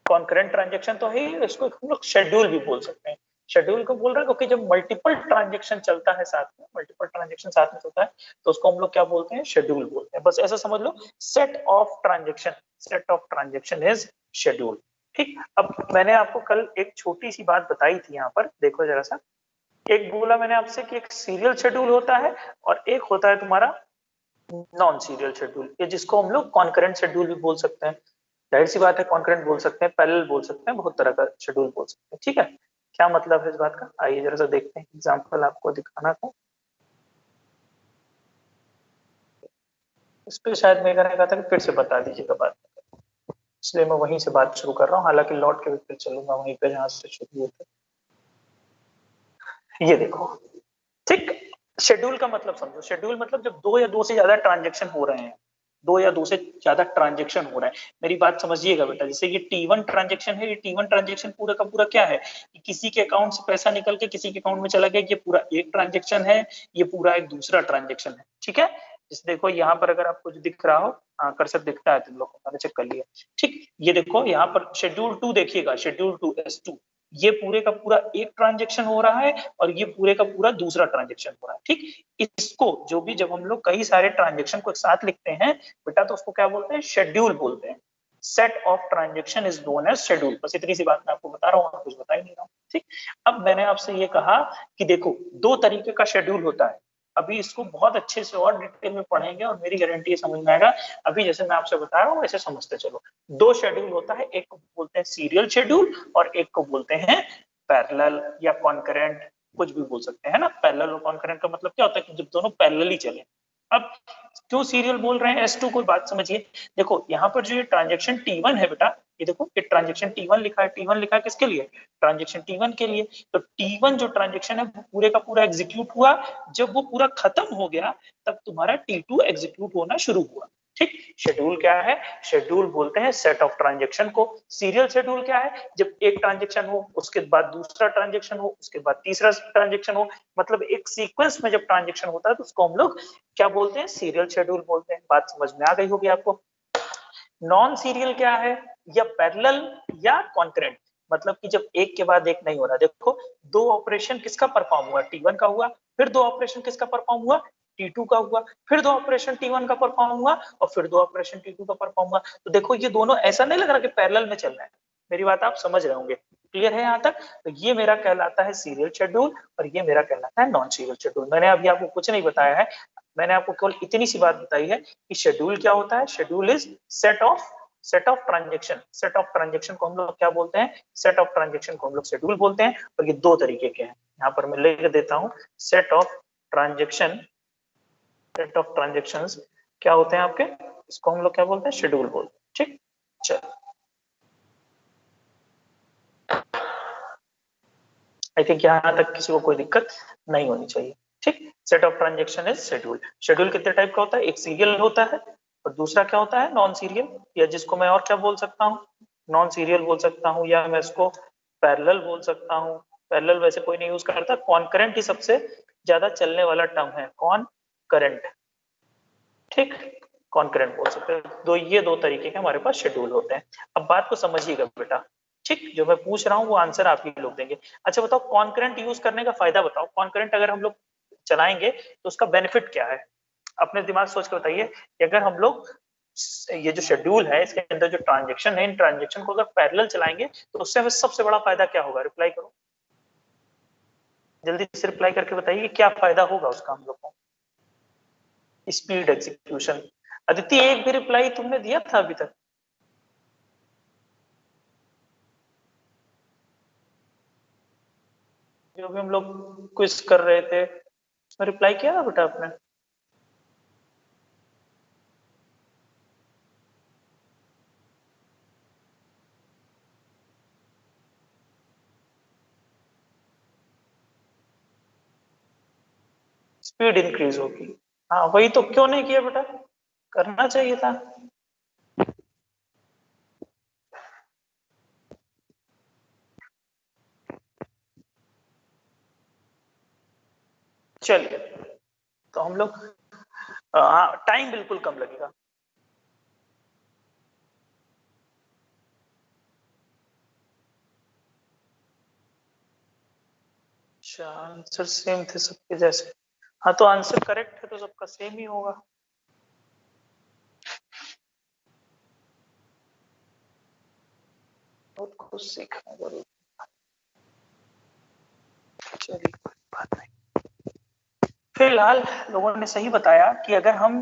Speaker 1: concurrent transaction तो है, इसको हम लोग शेड्यूल भी बोल सकते हैं। शेड्यूल को बोल रहे हैं क्योंकि जब मल्टीपल ट्रांजेक्शन चलता है साथ में, मल्टीपल ट्रांजेक्शन साथ में चलता है, तो उसको हम लोग क्या बोलते हैं, शेड्यूल बोलते हैं। बस ऐसा समझ लो, set of transaction is schedule, ठीक। अब मैंने आपको कल एक छोटी सी बात बताई थी, यहाँ पर देखो जरा सा। एक बोला मैंने आपसे कि एक सीरियल शेड्यूल होता है और एक होता है तुम्हारा नॉन सीरियल शेड्यूल, ये जिसको हम लोग कॉन्करेंट शेड्यूल भी बोल सकते हैं। जाहिर सी बात है कॉन्करेंट बोल सकते हैं, पैरेलल बोल सकते हैं, बहुत तरह का शेड्यूल बोल सकते हैं, ठीक है। क्या मतलब है इस बात का, आइए जरा सा देखते हैं, एग्जांपल आपको दिखाना था। इस पे शायद मेरे ने कहा था कि फिर से बता दीजिएगा बात, इसलिए मैं वहीं से बात शुरू कर रहा हूँ, हालांकि लौट के भी फिर चलूंगा वहीं पे जहां से शुरू हुए थे। ये देखो, ठीक। शेड्यूल का मतलब समझो, शेड्यूल मतलब जब 2 या 2 से ज्यादा ट्रांजेक्शन हो रहे हैं, 2 या 2 से ज्यादा ट्रांजेक्शन हो रहा है। मेरी बात समझिएगा बेटा, जैसे ये T1 ट्रांजेक्शन है, ये T1 ट्रांजेक्शन पूरा का पूरा क्या है कि किसी के अकाउंट से पैसा निकल के किसी के अकाउंट में चला गया, ये पूरा एक ट्रांजेक्शन है, ये पूरा एक दूसरा ट्रांजेक्शन है, ठीक है। जैसे देखो यहाँ पर अगर आपको जो दिख रहा हो, कर्सर दिखता है तुम लोग को, मैंने चेक कर लिया, ठीक। ये देखो यहाँ पर शेड्यूल 2 देखिएगा, शेड्यूल 2 S2, ये पूरे का पूरा एक ट्रांजेक्शन हो रहा है और ये पूरे का पूरा दूसरा ट्रांजेक्शन हो रहा है, ठीक। इसको जो भी जब हम लोग कई सारे ट्रांजेक्शन को एक साथ लिखते हैं बेटा, तो उसको क्या बोलते हैं, शेड्यूल बोलते हैं। Set of transaction is known as schedule. बस इतनी सी बात मैं आपको बता रहा हूँ, कुछ बता ही नहीं रहा हूँ, ठीक। अब मैंने आपसे ये कहा कि देखो 2 तरीके का शेड्यूल होता है। अभी इसको बहुत अच्छे से और डिटेल में पढ़ेंगे और मेरी गारंटी है समझ में आएगा। अभी जैसे मैं आपसे बता रहा हूँ वैसे समझते चलो। 2 शेड्यूल होता है, एक को बोलते हैं सीरियल शेड्यूल और एक को बोलते हैं पैरेलल या कॉन्करेंट, कुछ भी बोल सकते हैं ना। पैरेलल और कॉन्करेंट का मतलब क्या होता है कि जब दोनों पैरेलली चले। अब क्यों सीरियल बोल रहे हैं S2 को, बात समझिए। देखो यहाँ पर जो ये ट्रांजेक्शन T1 है बेटा, ये देखो ये ट्रांजेक्शन T1 लिखा है, T1 लिखा है किसके लिए, ट्रांजेक्शन T1 के लिए। तो T1 जो ट्रांजेक्शन है वो पूरे का पूरा एग्जीक्यूट हुआ, जब वो पूरा खत्म हो गया तब तुम्हारा T2 एग्जीक्यूट होना शुरू हुआ, ठीक। शेड्यूल क्या है, शेड्यूल बोलते हैं सेट ऑफ ट्रांजेक्शन को। सीरियल शेड्यूल क्या है, जब एक ट्रांजेक्शन हो उसके बाद दूसरा ट्रांजेक्शन हो उसके बाद तीसरा ट्रांजेक्शन हो, मतलब एक सीक्वेंस में जब ट्रांजेक्शन होता है तो उसको हम लोग क्या बोलते हैं, सीरियल शेड्यूल बोलते हैं। बात समझ में आ गई होगी आपको। नॉन सीरियल क्या है, या पैरेलल या कॉन्करेंट, मतलब कि जब एक के बाद एक नहीं हो रहा। देखो 2 ऑपरेशन किसका परफॉर्म हुआ, T1 का हुआ, फिर 2 ऑपरेशन किसका परफॉर्म हुआ, T2 का हुआ, फिर 2 ऑपरेशन T1 का परफॉर्म हुआ और फिर 2 ऑपरेशन T2 का परफॉर्म हुआ। तो देखो ये दोनों ऐसा नहीं लग रहा कि पैरेलल में चल रहा है, मेरी बात आप समझ रहे होंगे। क्लियर है यहाँ तक? तो ये मेरा कहलाता है सीरियल शेड्यूल और ये मेरा कहलाता है नॉन सीरियल शेड्यूल। मैंने अभी आपको कुछ नहीं बताया है, मैंने आपको केवल इतनी सी बात बताई है कि शेड्यूल क्या होता है। Schedule is set of transaction. Set of transaction को हम लोग क्या बोलते हैं? सेट ऑफ ट्रांजेक्शन को हम लोग शेड्यूल बोलते हैं। और ये दो तरीके के हैं, यहाँ पर मैं लिख देता हूँ। Set of transaction, set of transactions क्या होते हैं आपके, इसको हम लोग क्या बोलते हैं? शेड्यूल बोलते हैं। ठीक, चलो आई थिंक यहाँ तक किसी को कोई दिक्कत नहीं होनी चाहिए। ठीक, set of transaction is schedule. Schedule कितने टाइप का होता है? एक सीरियल होता है और दूसरा क्या होता है? नॉन सीरियल, या जिसको मैं और क्या बोल सकता हूँ? नॉन सीरियल बोल सकता हूँ, या मैं इसको पैरेलल बोल सकता हूँ। पैरेलल वैसे कोई नहीं यूज करता, कॉन्करेंट ही सबसे ज्यादा चलने वाला टर्म है, कॉन्करेंट। ठीक, कॉन्करेंट बोल सकते हैं। ये दो तरीके के हमारे पास शेड्यूल होते हैं। अब बात को समझिएगा बेटा, ठीक, जो मैं पूछ रहा हूँ वो आंसर आप ही लोग देंगे। अच्छा बताओ, कॉन्करेंट यूज करने का फायदा बताओ। कॉन्करेंट अगर हम लोग चलाएंगे तो उसका बेनिफिट क्या है? अपने दिमाग सोच के बताइए कि अगर हम लोग ये जो शेड्यूल है इसके अंदर जो ट्रांजेक्शन है, इन ट्रांजेक्शन को अगर पैरेलल चलाएंगे तो उससे हमें सबसे बड़ा फायदा क्या होगा? रिप्लाई करो, जल्दी से रिप्लाई करके बताइए क्या फायदा होगा उसका हम लोग को। Speed execution. अदिति, एक भी रिप्लाई तुमने दिया था अभी तक? जो भी हम लोग क्विज कर रहे थे उसमें रिप्लाई किया था बेटा आपने? स्पीड इंक्रीज होगी। हाँ वही तो, क्यों नहीं किया बेटा? करना चाहिए था। चलिए, तो हम लोग हाँ, टाइम बिल्कुल कम लगेगा। अच्छा, आंसर सेम थे सबके जैसे? हाँ तो आंसर करेक्ट है तो सबका सेम ही होगा। बहुत कुछ सीखना जरूर। चलिए कोई बात नहीं। फिलहाल लोगों ने सही बताया कि अगर हम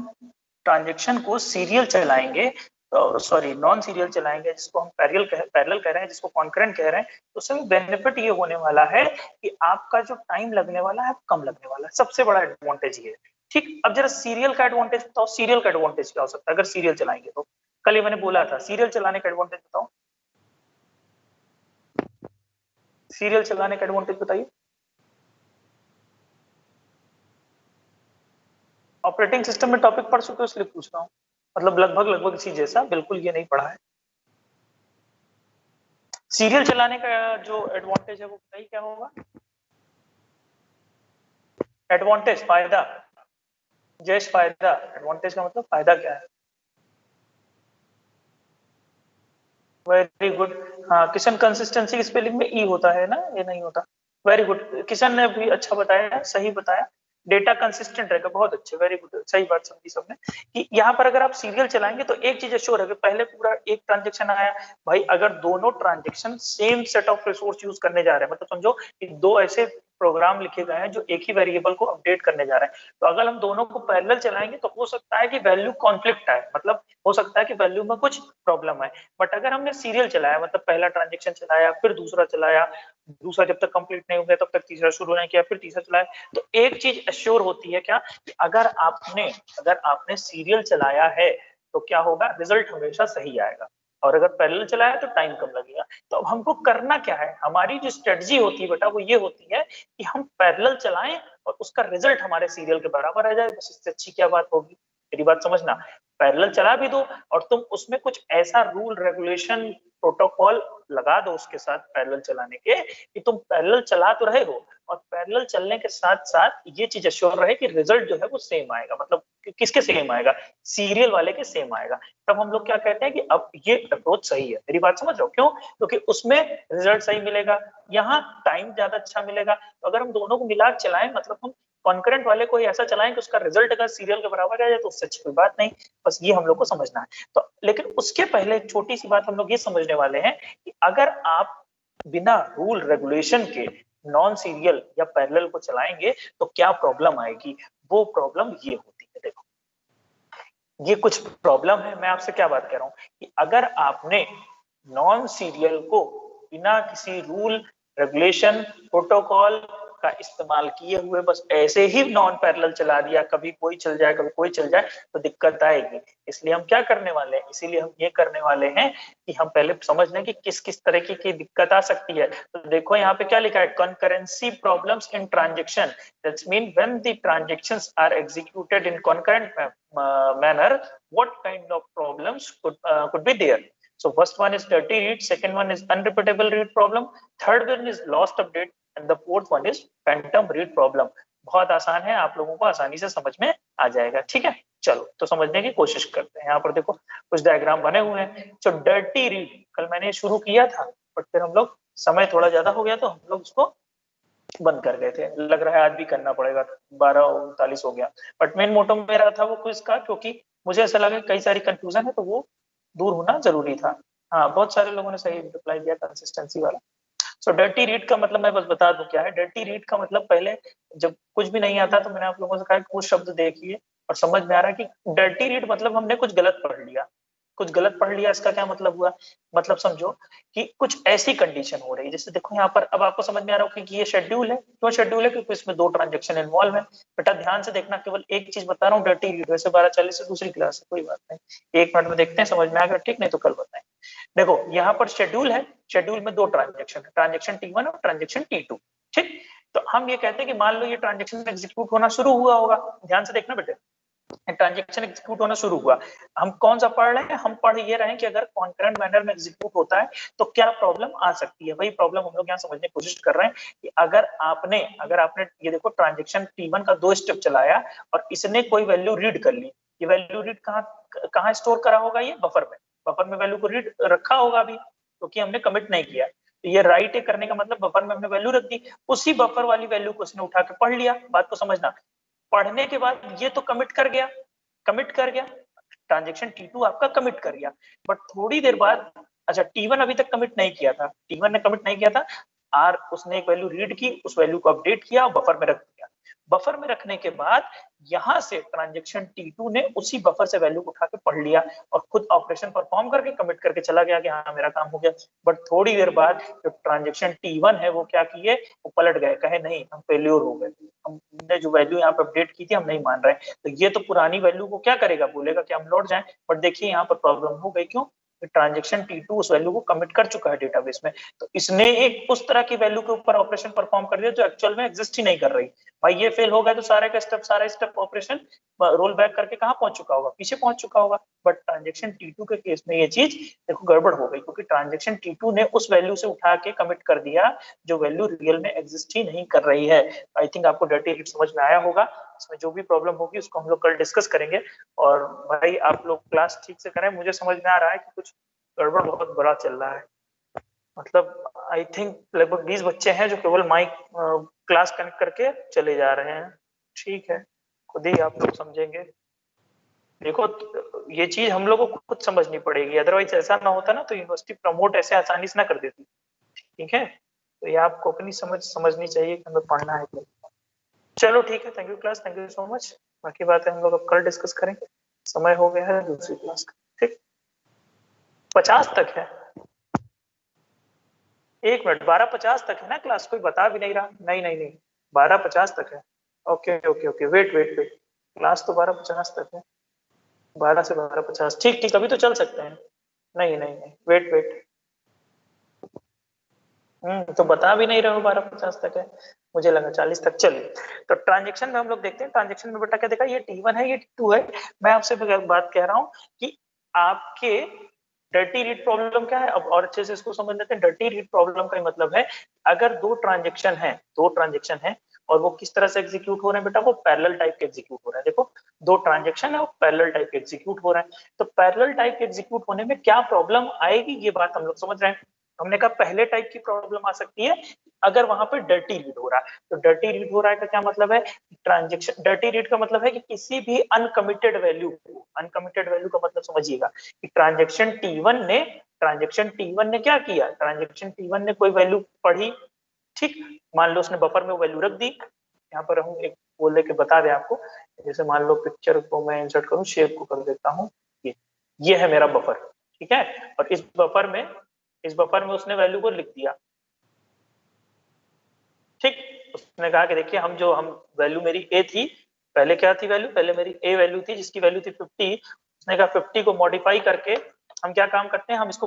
Speaker 1: ट्रांजेक्शन को सीरियल चलाएंगे, सॉरी नॉन सीरियल चलाएंगे, जिसको हम पैरेलल कह रहे हैं, जिसको कॉन्करेंट कह रहे हैं, तो उसमें बेनिफिट ये होने वाला है कि आपका जो टाइम लगने वाला है कम लगने वाला है। सबसे बड़ा एडवांटेज ये है। ठीक, अब जरा सीरियल का एडवांटेज बताओ। सीरियल का एडवांटेज क्या हो सकता है अगर सीरियल चलाएंगे तो? कल ही मैंने बोला था, सीरियल चलाने का एडवांटेज बताओ। सीरियल चलाने का एडवांटेज बताइए। ऑपरेटिंग सिस्टम में टॉपिक पढ़ चुके हो इसलिए पूछ रहा हूँ, मतलब लगभग लगभग इसी जैसा, बिल्कुल ये नहीं पढ़ा है। सीरियल चलाने का जो एडवांटेज है वो बताइए क्या होगा? एडवांटेज, फायदा। जैस फायदा, एडवांटेज का मतलब फायदा क्या है? Very good. हाँ किशन, कंसिस्टेंसी की स्पेलिंग में ई होता है ना, ये नहीं होता। वेरी गुड, किशन ने भी अच्छा बताया, सही बताया। डेटा कंसिस्टेंट रहेगा, बहुत अच्छे, वेरी गुड, सही बात समझी सबने। कि यहाँ पर अगर आप सीरियल चलाएंगे तो एक चीज श्योर है कि पहले पूरा एक ट्रांजेक्शन आया, भाई अगर दोनों transaction same set of resource use करने जा रहे हैं, मतलब समझो कि दो ऐसे प्रोग्राम लिखे गए हैं जो एक ही वेरिएबल को अपडेट करने जा रहे हैं, तो अगर हम दोनों को पैरेलल चलाएंगे तो हो सकता है कि वैल्यू कॉन्फ्लिक्ट आए, मतलब हो सकता है कि वैल्यू में कुछ प्रॉब्लम आए। बट अगर हमने सीरियल चलाया, मतलब पहला ट्रांजेक्शन चलाया फिर दूसरा चलाया, दूसरा जब तक कंप्लीट नहीं हो गया तब तक तीसरा शुरू नहीं किया, फिर तीसरा चलाया, तो एक चीज एश्योर होती है क्या, कि अगर आपने सीरियल चलाया है तो क्या होगा, रिजल्ट हमेशा सही आएगा। और अगर पैरेलल चलाया तो टाइम कम लगेगा। तो अब हमको करना क्या है, हमारी जो स्ट्रेटजी होती है बेटा वो ये होती है कि हम पैरेलल चलाएं और उसका रिजल्ट हमारे सीरियल के बराबर आ जाए, बस इससे अच्छी क्या बात होगी। मेरी बात समझना, पैरेलल चला भी दो और तुम उसमें कुछ ऐसा रूल रेगुलेशन प्रोटोकॉल लगा दो उसके साथ पैरेलल चलाने के, कि तुम पैरेलल चला तो रहे हो और पैरेलल चलने के साथ साथ ये चीज अश्योर रहे कि रिजल्ट जो है वो सेम आएगा। मतलब किसके सेम आएगा? सीरियल वाले के सेम आएगा। तब हम लोग क्या कहते हैं कि अब ये अप्रोच सही है। मेरी बात समझ रहे हो? क्यों? क्योंकि उसमें रिजल्ट सही मिलेगा, यहाँ टाइम ज्यादा अच्छा मिलेगा। तो अगर हम दोनों को मिला चलाएं, मतलब हम कॉन्करेंट वाले को ही ऐसा चलाएं कि उसका रिजल्ट अगर सीरियल के बराबर आ जाए तो उससे अच्छी कोई बात नहीं। बस ये हम लोग को समझना है। तो लेकिन उसके पहले एक छोटी सी बात हम लोग ये समझने वाले हैं कि अगर आप बिना रूल रेगुलेशन के नॉन सीरियल या पैरेलल को चलाएंगे तो क्या प्रॉब्लम आएगी, वो प्रॉब्लम ये होती है। देखो ये कुछ प्रॉब्लम है, मैं आपसे क्या बात कर रहा हूं कि अगर आपने नॉन सीरियल को बिना किसी रूल रेगुलेशन प्रोटोकॉल का इस्तेमाल किए हुए बस ऐसे ही नॉन पैरेलल चला दिया, कभी कोई चल जाए कभी कोई चल जाए, तो दिक्कत आएगी। इसलिए हम क्या करने वाले हैं, इसीलिए हम ये करने वाले हैं कि हम पहले समझ लें कि किस किस तरीके की दिक्कत आ सकती है। तो देखो यहाँ पे क्या लिखा है, concurrency problems in transaction, that's mean when the transactions are executed in concurrent manner, what kind of problems could be there. So first one is dirty read, second one is unrepeatable read problem, third one is lost update, and the fourth one is phantom read problem. बहुत आसान है, आप लोगों को आसानी से समझ में आ जाएगा। ठीक है, चलो तो समझने की कोशिश करते हैं। यहाँ पर देखो कुछ डायग्राम बने हुए हैं। तो डर्टी रीड कल मैंने शुरू किया था, बट फिर हम लोग समय थोड़ा ज्यादा हो गया तो हम लोग उसको बंद कर गए थे। लग रहा है आज भी करना पड़ेगा, 12:39 हो गया। बट मेन मोटो मेरा था वो क्विज का, क्योंकि मुझे ऐसा लगा कई सारी कंफ्यूजन है तो वो दूर होना जरूरी था। हाँ, बहुत सारे लोगों ने सही रिप्लाई दिया, कंसिस्टेंसी वाला। सो डर्टी रीड का मतलब मैं बस बता दूं क्या है। डर्टी रीड का मतलब, पहले जब कुछ भी नहीं आता तो मैंने आप लोगों से कहा कुछ शब्द देखिए और समझ में आ रहा है कि डर्टी रीड मतलब हमने कुछ गलत पढ़ लिया। कुछ गलत पढ़ लिया, इसका क्या मतलब हुआ, मतलब समझो कि कुछ ऐसी कंडीशन हो रही है, जैसे देखो यहाँ पर अब आपको समझ में आ रहा होगा कि ये शेड्यूल है। क्यों शेड्यूल है, क्योंकि इसमें दो ट्रांजेक्शन इन्वॉल्व है। बेटा ध्यान से देखना, केवल एक चीज बता रहा हूँ, डर्टी रीड वैसे 12:40 से दूसरी क्लास है, कोई बात नहीं, 1 मिनट में देखते हैं, समझ में आ गया ठीक, नहीं तो कल बताएं। देखो यहाँ पर शेड्यूल है, शेड्यूल में दो ट्रांजेक्शन है, ट्रांजेक्शन T1 और ट्रांजेक्शन T2। ठीक, तो हम ये कहते हैं कि मान लो ये ट्रांजेक्शन एग्जीक्यूट होना शुरू हुआ होगा। ध्यान से देखना बेटे, ट्रांजेक्शन एग्जीक्यूट होना शुरू हुआ। हम कौन सा पढ़ रहे हैं, हम पढ़ ये रहे हैं कि अगर कॉन्करेंट मैनर में एग्जीक्यूट होता है तो क्या प्रॉब्लम आ सकती है। वही प्रॉब्लम हम लोग यहाँ समझने की कोशिश कर रहे हैं कि अगर आपने ये देखो ट्रांजेक्शन T1 का 2 स्टेप चलाया और इसने कोई वैल्यू रीड कर ली। ये वैल्यू रीड कहाँ स्टोर करा होगा, ये बफर में। बफर में वैल्यू को रीड रखा होगा अभी, क्योंकि हमने कमिट नहीं किया। तो ये राइट करने का मतलब बफर में हमने वैल्यू रख दी, उसी बफर वाली वैल्यू को उसने उठा के पढ़ लिया। बात को समझना, पढ़ने के बाद ये तो कमिट कर गया, कमिट कर गया, ट्रांजेक्शन T2 आपका कमिट कर गया। बट थोड़ी देर बाद, अच्छा T1 अभी तक कमिट नहीं किया था, T1 ने कमिट नहीं किया था, आर उसने एक वैल्यू रीड की, उस वैल्यू को अपडेट किया और बफर में रख दिया। बफर में रखने के बाद यहां से ट्रांजेक्शन T2 ने उसी बफर से वैल्यू को उठा के पढ़ लिया और खुद ऑपरेशन परफॉर्म करके कमिट करके चला गया कि हाँ मेरा काम हो गया। बट थोड़ी देर बाद जो ट्रांजेक्शन T1 है वो क्या किए, वो पलट गए, कहे नहीं हम फेल्योर हो गए, हमने जो वैल्यू यहाँ पे अपडेट की थी हम नहीं मान रहे। तो ये तो पुरानी वैल्यू को क्या करेगा, बोलेगा कि हम लौट जाएं। बट देखिए यहाँ पर प्रॉब्लम हो गई, क्यों, ट्रांजेक्शन T2 उस वैल्यू को कमिट कर चुका है डेटाबेस में, तो इसने एक उस तरह की वैल्यू के ऊपर ऑपरेशन परफॉर्म कर दिया जो एक्चुअल में एग्जिस्ट ही नहीं कर रही। भाई ये फेल हो गया तो सारा स्टेप ऑपरेशन रोल बैक करके कहाँ पहुंच चुका होगा, पीछे पहुंच चुका होगा। बट ट्रांजेक्शन T2 के केस में ये चीज देखो गड़बड़ हो गई, क्योंकि ट्रांजेक्शन T2 ने उस वैल्यू से उठा के कमिट कर दिया जो वैल्यू रियल में एग्जिस्ट ही नहीं कर रही है। आई थिंक आपको डर्टी रीड समझ में आया होगा। इसमें जो भी प्रॉब्लम होगी उसको हम लोग कल डिस्कस करेंगे। और भाई आप लोग क्लास ठीक से करें, मुझे समझ में आ रहा है कि कुछ गड़बड़ बहुत बड़ा चल रहा है। मतलब आई थिंक लगभग 20 बच्चे हैं जो केवल माइक क्लास कनेक्ट करके चले जा रहे हैं। ठीक है, खुद ही आप लोग समझेंगे। देखो ये चीज हम लोगों को खुद समझनी पड़ेगी, अदरवाइज ऐसा ना होता ना तो यूनिवर्सिटी प्रमोट ऐसे आसानी से ना कर देती। ठीक है, तो ये आपको अपनी समझनी चाहिए कि हमें पढ़ना है क्या। चलो ठीक है, thank you class, thank you so much. बाकी बातें हम लोग अब कल डिस्कस करेंगे, समय हो गया है दूसरी क्लास का। ठीक, 50 तक है, 1 मिनट, 12:50 तक है ना क्लास, कोई बता भी नहीं रहा। नहीं नहीं नहीं, 12:50 तक है। Okay okay okay, wait wait wait, class तो 12:50 तक है, 12 से 12:50, ठीक ठीक, अभी तो चल सकते हैं। नहीं नहीं नहीं, वेट वेट, तो बता भी नहीं रहे हो 12:50 तक है, मुझे लगा 40 तक। चलिए, तो ट्रांजेक्शन में हम लोग देखते हैं। ट्रांजेक्शन में बेटा क्या देखा, ये T1 है, ये T2 है। मैं आपसे बात कह रहा हूँ कि आपके डर्टी रीड प्रॉब्लम क्या है, अब और अच्छे से इसको समझ लेते हैं। डर्टी रीड प्रॉब्लम का मतलब है अगर दो ट्रांजेक्शन है और वो किस तरह से एग्जीक्यूट हो रहे हैं बेटा, वो पैरेलल टाइप के एग्जीक्यूट हो रहे हैं। देखो दो ट्रांजेक्शन है और पैरेलल टाइप के एग्जीक्यूट हो रहे हैं, तो पैरेलल टाइप के एग्जीक्यूट होने में क्या प्रॉब्लम आएगी, ये बात हम लोग समझ रहे हैं। हमने कहा पहले टाइप की प्रॉब्लम आ सकती है, अगर वहां पे डर्टी रीड हो रहा है। तो डर्टी रीड हो रहा है का क्या मतलब है, ट्रांजेक्शन, डर्टी रीड का मतलब है कि किसी भी अनकमिटेड वैल्यू को, अनकमिटेड वैल्यू का मतलब समझिएगा कि ट्रांजेक्शन टी वन ने क्या किया, ट्रांजेक्शन टी वन ने कोई वैल्यू पढ़ी, ठीक, मान लो उसने बफर में वो वैल्यू रख दी। यहाँ पर हम एक बोल दे के बता दें आपको, जैसे मान लो पिक्चर को मैं इंसर्ट करूं, शेप को कर देता हूँ, ये है मेरा बफर, ठीक है, और इस बफर में उसने वैल्यू को लिख दिया, ठीक। उसने कहा कि देखिए हम वैल्यू मेरी ए थी, पहले क्या थी वैल्यू, पहले मेरी ए वैल्यू थी जिसकी वैल्यू थी 50। उसने कहा 50 को मॉडिफाई करके हम क्या काम करते हैं, हम इसको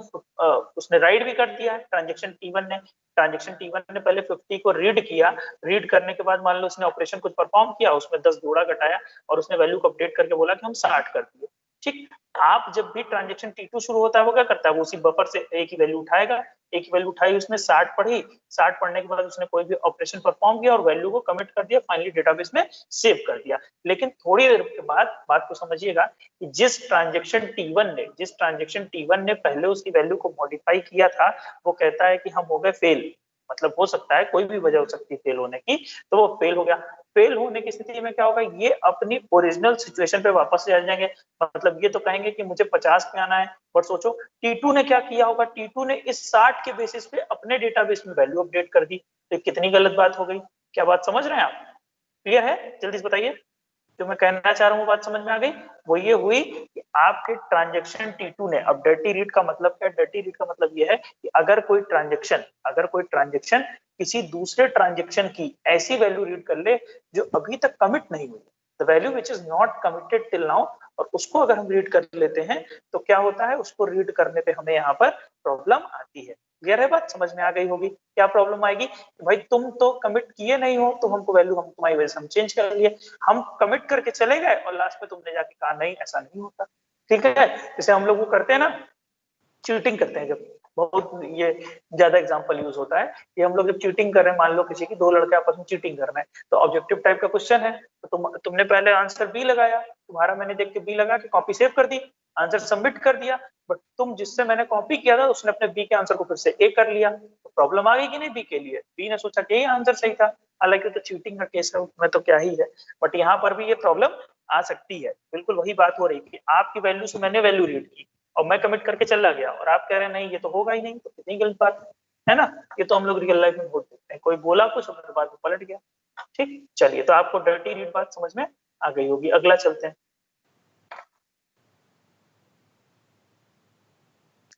Speaker 1: उसने राइट भी कर दिया है ट्रांजेक्शन टी वन ने पहले 50 को रीड किया, रीड करने के बाद मान लो उसने ऑपरेशन कुछ परफॉर्म किया, उसमें 10 जोड़ा घटाया और उसने वैल्यू को अपडेट करके बोला कि हम 60 कर दिए, ठीक। आप जब भी ट्रांजेक्शन टी2 शुरू होता है वो क्या करता है, वो उसी बफर से ए की वैल्यू उठाएगा, ए की वैल्यू उठाई, उसने 60 पढ़ी, 60 पढ़ने के बाद उसने कोई भी ऑपरेशन परफॉर्म किया और वैल्यू को कमिट कर दिया, फाइनली डेटाबेस में सेव कर दिया। लेकिन थोड़ी देर के बाद बात को समझिएगा कि जिस ट्रांजेक्शन टी वन ने पहले उसकी वैल्यू को मॉडिफाई किया था, वो कहता है कि हम हो गए फेल, मतलब हो सकता है कोई भी वजह हो सकती है फेल होने की, तो वो फेल हो गया। फेल होने की स्थिति में क्या होगा, ये अपनी ओरिजिनल सिचुएशन पे वापस आ जाएंगे, मतलब ये तो कहेंगे कि मुझे 50 पे आना है, बट सोचो टी2 ने क्या किया होगा, टी2 ने इस 60 के बेसिस पे अपने डेटाबेस में वैल्यू अपडेट कर दी, तो कितनी गलत बात हो गई। क्या बात समझ रहे हैं आप, क्लियर है, जल्दी से बताइए, जो मैं कहना चाह रहा हूँ बात समझ में आ गई। वो ये हुई कि आपके ट्रांजेक्शन टी2 ने, अब डर्टी रीड का मतलब क्या है, डर्टी रीड का मतलब ये है कि अगर कोई ट्रांजेक्शन किसी दूसरे ट्रांजेक्शन की ऐसी वैल्यू रीड कर ले जो अभी तक कमिट नहीं हुई, the value which is not committed till now, और उसको अगर हम रीड कर लेते हैं तो क्या होता है, उसको रीड करने पे हमें यहाँ पर प्रॉब्लम आती है। क्लियर है बात, समझ में आ गई होगी। क्या प्रॉब्लम आएगी, भाई तुम तो कमिट किए नहीं हो, तो हमको वैल्यू हम तुम्हारी वजह से हम चेंज कर लिए, हम कमिट करके चले गए और लास्ट में तुमने जाके कहा नहीं ऐसा नहीं होता, ठीक है। जैसे हम लोग वो करते हैं ना, चीटिंग करते हैं जब, बहुत ये ज्यादा एग्जांपल यूज होता है कि हम लोग जब चीटिंग कर रहे हैं, मान लो किसी की दो लड़के आपस में चीटिंग कर रहे हैं, तो ऑब्जेक्टिव टाइप का क्वेश्चन है, तो तुमने पहले आंसर बी लगाया, तुम्हारा मैंने देख के बी लगा के कॉपी सेव कर दी, आंसर सबमिट कर दिया, बट तुम जिससे मैंने कॉपी किया था उसने अपने बी के आंसर को फिर से ए कर लिया, तो प्रॉब्लम आ गई कि नहीं बी के लिए, बी ने सोचा कि ये आंसर सही था, हालांकि तो चीटिंग का केस है, उसमें तो क्या ही है, बट यहाँ पर भी ये प्रॉब्लम आ सकती है। बिल्कुल वही बात हो रही है कि आपकी वैल्यू से मैंने वैल्यू रीड की और मैं कमिट करके चला गया और आप कह रहे हैं नहीं ये तो होगा ही नहीं, तो कितनी गलत बात है ना। ये तो हम लोग रियल लाइफ में बोल सकते हैं, कोई बोला कुछ और बाद में पलट गया, ठीक। चलिए, तो आपको डर्टी रीड बात समझ में आ गई होगी, अगला चलते हैं।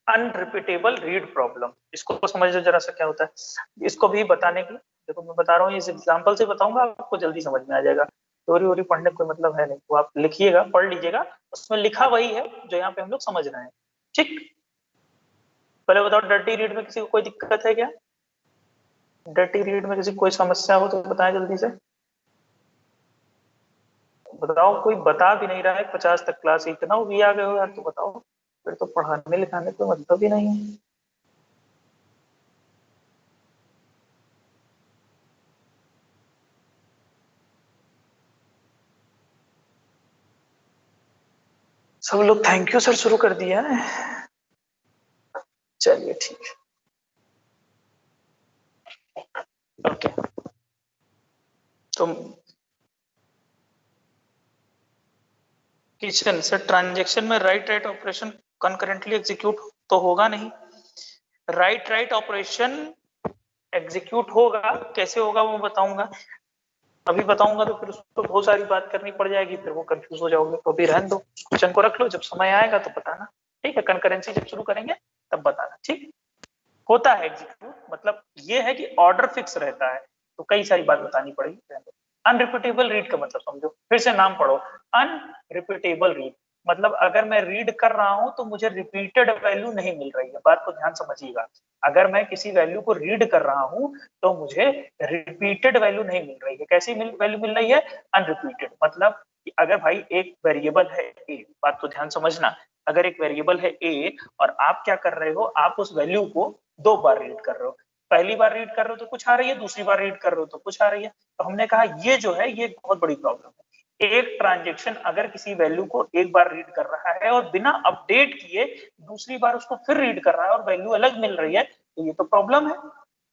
Speaker 1: अनरिपीटेबल रीड प्रॉब्लम, इसको समझ लो जरा सा क्या होता है, इसको भी बताने की, देखो मैं बता रहा हूँ, इस एग्जाम्पल से बताऊंगा, आपको जल्दी समझ में आ जाएगा, थ्योरी वोरी पढ़ने का कोई मतलब है नहीं, तो आप लिखिएगा, पढ़ लीजिएगा, उसमें लिखा वही है जो यहाँ पे हम लोग समझ रहे हैं, ठीक। पहले बताओ, डर्टी रीड में किसी को कोई दिक्कत है क्या, डर्टी रीड में किसी को कोई समस्या हो तो बताएं जल्दी से, बताओ, कोई बता भी नहीं रहा है, 50 तक क्लास इतना भी आ गए हो यार, तो बताओ, फिर तो पढ़ाने लिखाने कोई मतलब ही नहीं है। सब लोग थैंक यू सर शुरू कर दिया है, चलिए ठीक है, ओके। तो किचन सर, ट्रांजेक्शन में right write operation concurrently execute तो होगा नहीं, राइट ऑपरेशन एग्जीक्यूट होगा, कैसे होगा वो बताऊंगा, अभी बताऊंगा तो फिर उसको बहुत सारी बात करनी पड़ जाएगी, फिर वो कंफ्यूज हो जाओगे, तो अभी रहने दो, क्वेश्चन को रख लो, जब समय आएगा तो बताना, ठीक है, कंकरेंसी जब शुरू करेंगे तब बताना, ठीक। होता है एग्जीक्यूट, मतलब ये है कि ऑर्डर फिक्स रहता है, तो कई सारी बात बतानी पड़ेगी, रहने दो। अनरिपीटेबल रीड का मतलब समझो, फिर से नाम पढ़ो, अनरिपीटेबल रीड, मतलब अगर मैं रीड कर रहा हूं तो मुझे रिपीटेड वैल्यू नहीं मिल रही है, बात को ध्यान समझिएगा, अगर मैं किसी वैल्यू को रीड कर रहा हूं तो मुझे रिपीटेड वैल्यू नहीं मिल रही है, कैसी वैल्यू मिल रही है, अनरिपीटेड, मतलब कि अगर भाई एक वेरिएबल है ए, बात को ध्यान समझना, अगर एक वेरिएबल है ए और आप क्या कर रहे हो, आप उस वैल्यू को 2 बार रीड कर रहे हो, पहली बार रीड कर रहे हो तो कुछ आ रही है, दूसरी बार रीड कर रहे हो तो कुछ आ रही है, तो हमने कहा ये जो है ये बहुत बड़ी प्रॉब्लम है, एक ट्रांजेक्शन अगर किसी वैल्यू को एक बार रीड कर रहा है और बिना अपडेट किए दूसरी बार उसको फिर रीड कर रहा है और वैल्यू अलग मिल रही है, तो ये तो प्रॉब्लम है,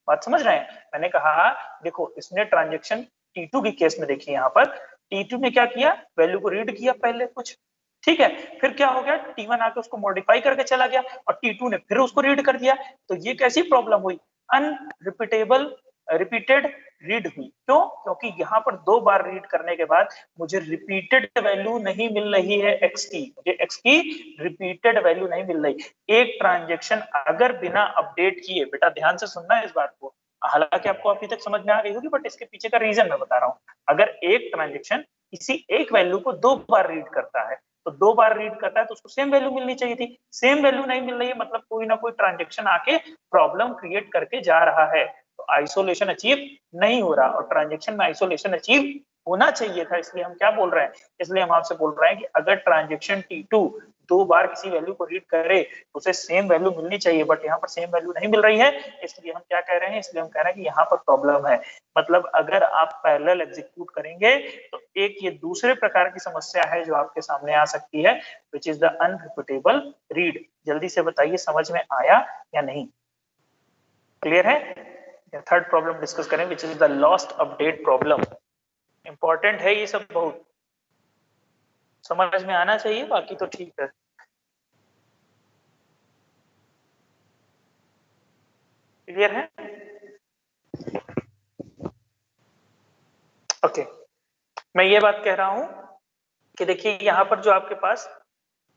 Speaker 1: बात समझ रहे हैं? मैंने कहा देखो इसने ट्रांजेक्शन T2 की केस में देखिए, यहाँ पर T2 ने क्या किया, वैल्यू को रीड किया पहले कुछ, ठीक है, फिर क्या हो गया, T1 आके उसको मॉडिफाई करके चला गया और T2 ने फिर उसको रीड कर दिया। तो ये कैसी प्रॉब्लम हुई, अनरिपीटेबल रिपीटेड रीड हुई। क्यों? क्योंकि यहाँ पर 2 बार रीड करने के बाद मुझे रिपीटेड वैल्यू नहीं मिल रही है x की, मुझे x की रिपीटेड वैल्यू नहीं मिल रही। एक ट्रांजेक्शन अगर बिना अपडेट किए, बेटा ध्यान से सुनना है इस बात को, हालांकि आपको अभी तक समझ में आ गई होगी, बट इसके पीछे का रीजन मैं बता रहा हूँ। अगर एक ट्रांजेक्शन किसी एक वैल्यू को 2 बार रीड करता है, तो 2 बार रीड करता है तो उसको सेम वैल्यू मिलनी चाहिए थी, सेम वैल्यू नहीं मिल रही है, मतलब कोई ना कोई ट्रांजेक्शन आके प्रॉब्लम क्रिएट करके जा रहा है, तो आइसोलेशन अचीव नहीं हो रहा, और ट्रांजेक्शन में आइसोलेशन अचीव होना चाहिए था। इसलिए हम क्या बोल रहे हैं, इसलिए हम आपसे बोल रहे हैं कि अगर ट्रांजेक्शन T2 2 बार किसी वैल्यू को रीड करे तो उसे सेम वैल्यू मिलनी चाहिए, बट यहाँ पर सेम वैल्यू नहीं मिल रही है। इसलिए हम क्या कह रहे हैं, इसलिए हम कह रहे हैं कि यहाँ पर प्रॉब्लम है। मतलब अगर आप पैरेलल एग्जीक्यूट करेंगे तो एक ये दूसरे प्रकार की समस्या है जो आपके सामने आ सकती है, which is the unrepeatable read. जल्दी से बताइए समझ में आया या नहीं, क्लियर है? थर्ड प्रॉब्लम डिस्कस करें, which is the lost update problem. Important है ये सब, बहुत समझ में आना चाहिए, बाकी तो ठीक है। क्लियर है? ओके, मैं ये बात कह रहा हूं कि देखिए यहाँ पर जो आपके पास,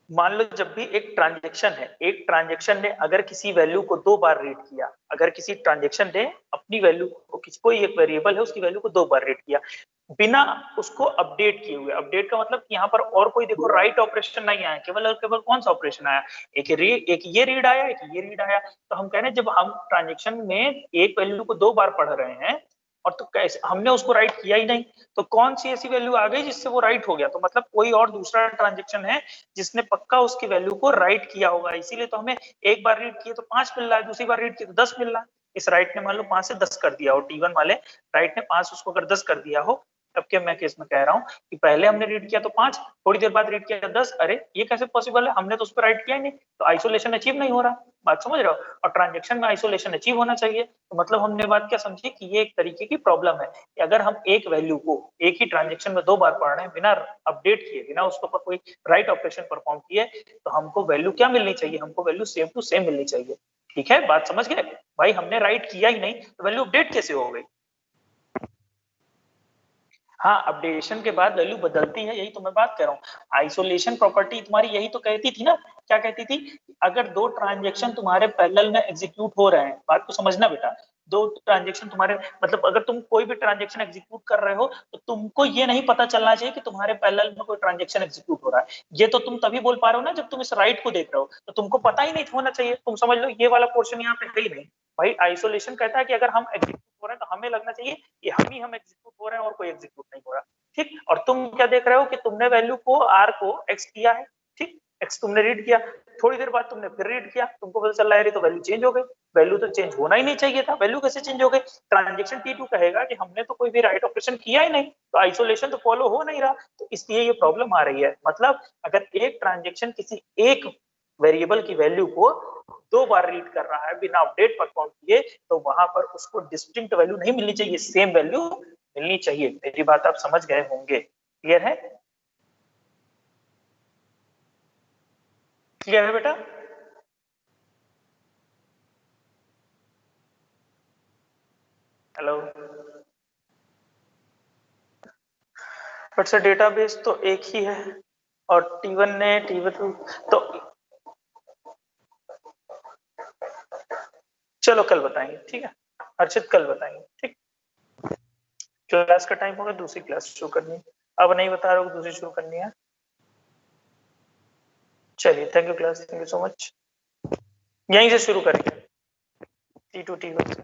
Speaker 1: मान लो जब भी एक ट्रांजेक्शन है, एक ट्रांजेक्शन ने अगर किसी वैल्यू को 2 बार रीड किया, अगर किसी ट्रांजेक्शन ने अपनी वैल्यू को, किसी कोई एक वेरिएबल है उसकी वैल्यू को 2 बार रीड किया बिना उसको अपडेट किए हुए, अपडेट का मतलब यहाँ पर और कोई देखो राइट ऑपरेशन नहीं आया, केवल और केवल कौन सा ऑपरेशन आया, एक ये रीड आया, एक ये रीड आया। तो हम कह रहे हैं जब हम ट्रांजेक्शन में एक वैल्यू को 2 बार पढ़ रहे हैं और तो कैसे हमने उसको राइट किया ही नहीं, तो कौन सी ऐसी वैल्यू आ गई जिससे वो राइट हो गया, तो मतलब कोई और दूसरा ट्रांजेक्शन है जिसने पक्का उसकी वैल्यू को राइट किया होगा, इसीलिए तो हमें एक बार रीड किए तो 5 मिल रहा है, दूसरी बार रीड किए तो 10 मिल रहा है। इस राइट ने मान लो 5 से 10 कर दिया हो, T1 वाले राइट ने 5 उसको अगर 10 कर दिया हो, तब के मैं केस में कह रहा हूँ कि पहले हमने रीड किया तो 5, थोड़ी देर बाद रीड किया 10, अरे ये कैसे पॉसिबल है, हमने तो उस पर राइट किया ही नहीं, तो आइसोलेशन अचीव नहीं हो रहा। बात समझ रहे हो? और ट्रांजेक्शन में आइसोलेशन अचीव होना चाहिए, तो मतलब हमने बात क्या समझी कि ये एक तरीके की प्रॉब्लम है कि अगर हम एक वैल्यू को एक ही ट्रांजेक्शन में 2 बार पढ़ रहे हैं बिना अपडेट किए, बिना उसके ऊपर कोई राइट ऑपरेशन परफॉर्म किए, तो हमको वैल्यू क्या मिलनी चाहिए, हमको वैल्यू सेम टू सेम मिलनी चाहिए। ठीक है, बात समझ गए भाई? हमने राइट किया ही नहीं तो वैल्यू अपडेट कैसे हो गई? हाँ, अपडेशन के बाद वैल्यू बदलती है, यही तो मैं बात कर रहा हूँ। आइसोलेशन प्रॉपर्टी तुम्हारी यही तो कहती थी ना, क्या कहती थी, अगर 2 ट्रांजेक्शन तुम्हारे पैरेलल में एग्जीक्यूट हो रहे हैं, बात को समझना बेटा, 2 ट्रांजेक्शन तुम्हारे, मतलब अगर तुम कोई भी ट्रांजेक्शन एग्जीक्यूट कर रहे हो तो तुमको ये नहीं पता चलना चाहिए कि तुम्हारे पैरेलल में कोई ट्रांजेक्शन एग्जीक्यूट हो रहा है। ये तो तुम तभी बोल पा रहे हो ना जब तुम इस राइट को देख रहे हो, तो तुमको पता ही नहीं होना चाहिए। तुम समझ लो ये वाला पोर्शन यहाँ पे है ही नहीं भाई। आइसोलेशन कहता है कि अगर हम एग्जीक्यूट हो रहे हैं तो हमें लगना चाहिए कि हम एग्जीक्यूट हो रहे हैं और कोई एग्जीक्यूट नहीं हो रहा। ठीक, और तुम क्या देख रहे हो कि तुमने वैल्यू को आर को एक्स किया है, ठीक, एक्स तुमने रीड किया, थोड़ी देर बाद तुमने फिर रीड किया, तुमको पता चल रहा है तो वैल्यू चेंज हो गई। वैल्यू तो चेंज होना ही नहीं चाहिए था, वैल्यू कैसे चेंज हो गई? ट्रांजेक्शन T2 कहेगा कि हमने तो कोई भी राइट ऑपरेशन किया ही नहीं, तो आइसोलेशन तो फॉलो हो नहीं रहा, तो इसलिए ये प्रॉब्लम आ रही है। मतलब अगर एक ट्रांजेक्शन किसी एक वेरिएबल की वैल्यू को 2 बार रीड कर रहा है बिना अपडेट परफॉर्म किए, तो वहां पर उसको डिस्टिंक्ट वैल्यू नहीं मिलनी चाहिए, सेम वैल्यू मिलनी चाहिए। मेरी बात आप समझ गए होंगे, क्लियर है? क्लियर है बेटा? हेलो? बट सर डेटाबेस तो एक ही है और T1 तो चलो कल बताएंगे, ठीक है अर्चित, कल बताएंगे, ठीक। क्लास का टाइम होगा, दूसरी क्लास शुरू करनी है, अब नहीं बता रहा हूँ, दूसरी शुरू करनी है। चलिए, thank you class, thank you so much. यहीं से शुरू करेंगे T2 T1 से।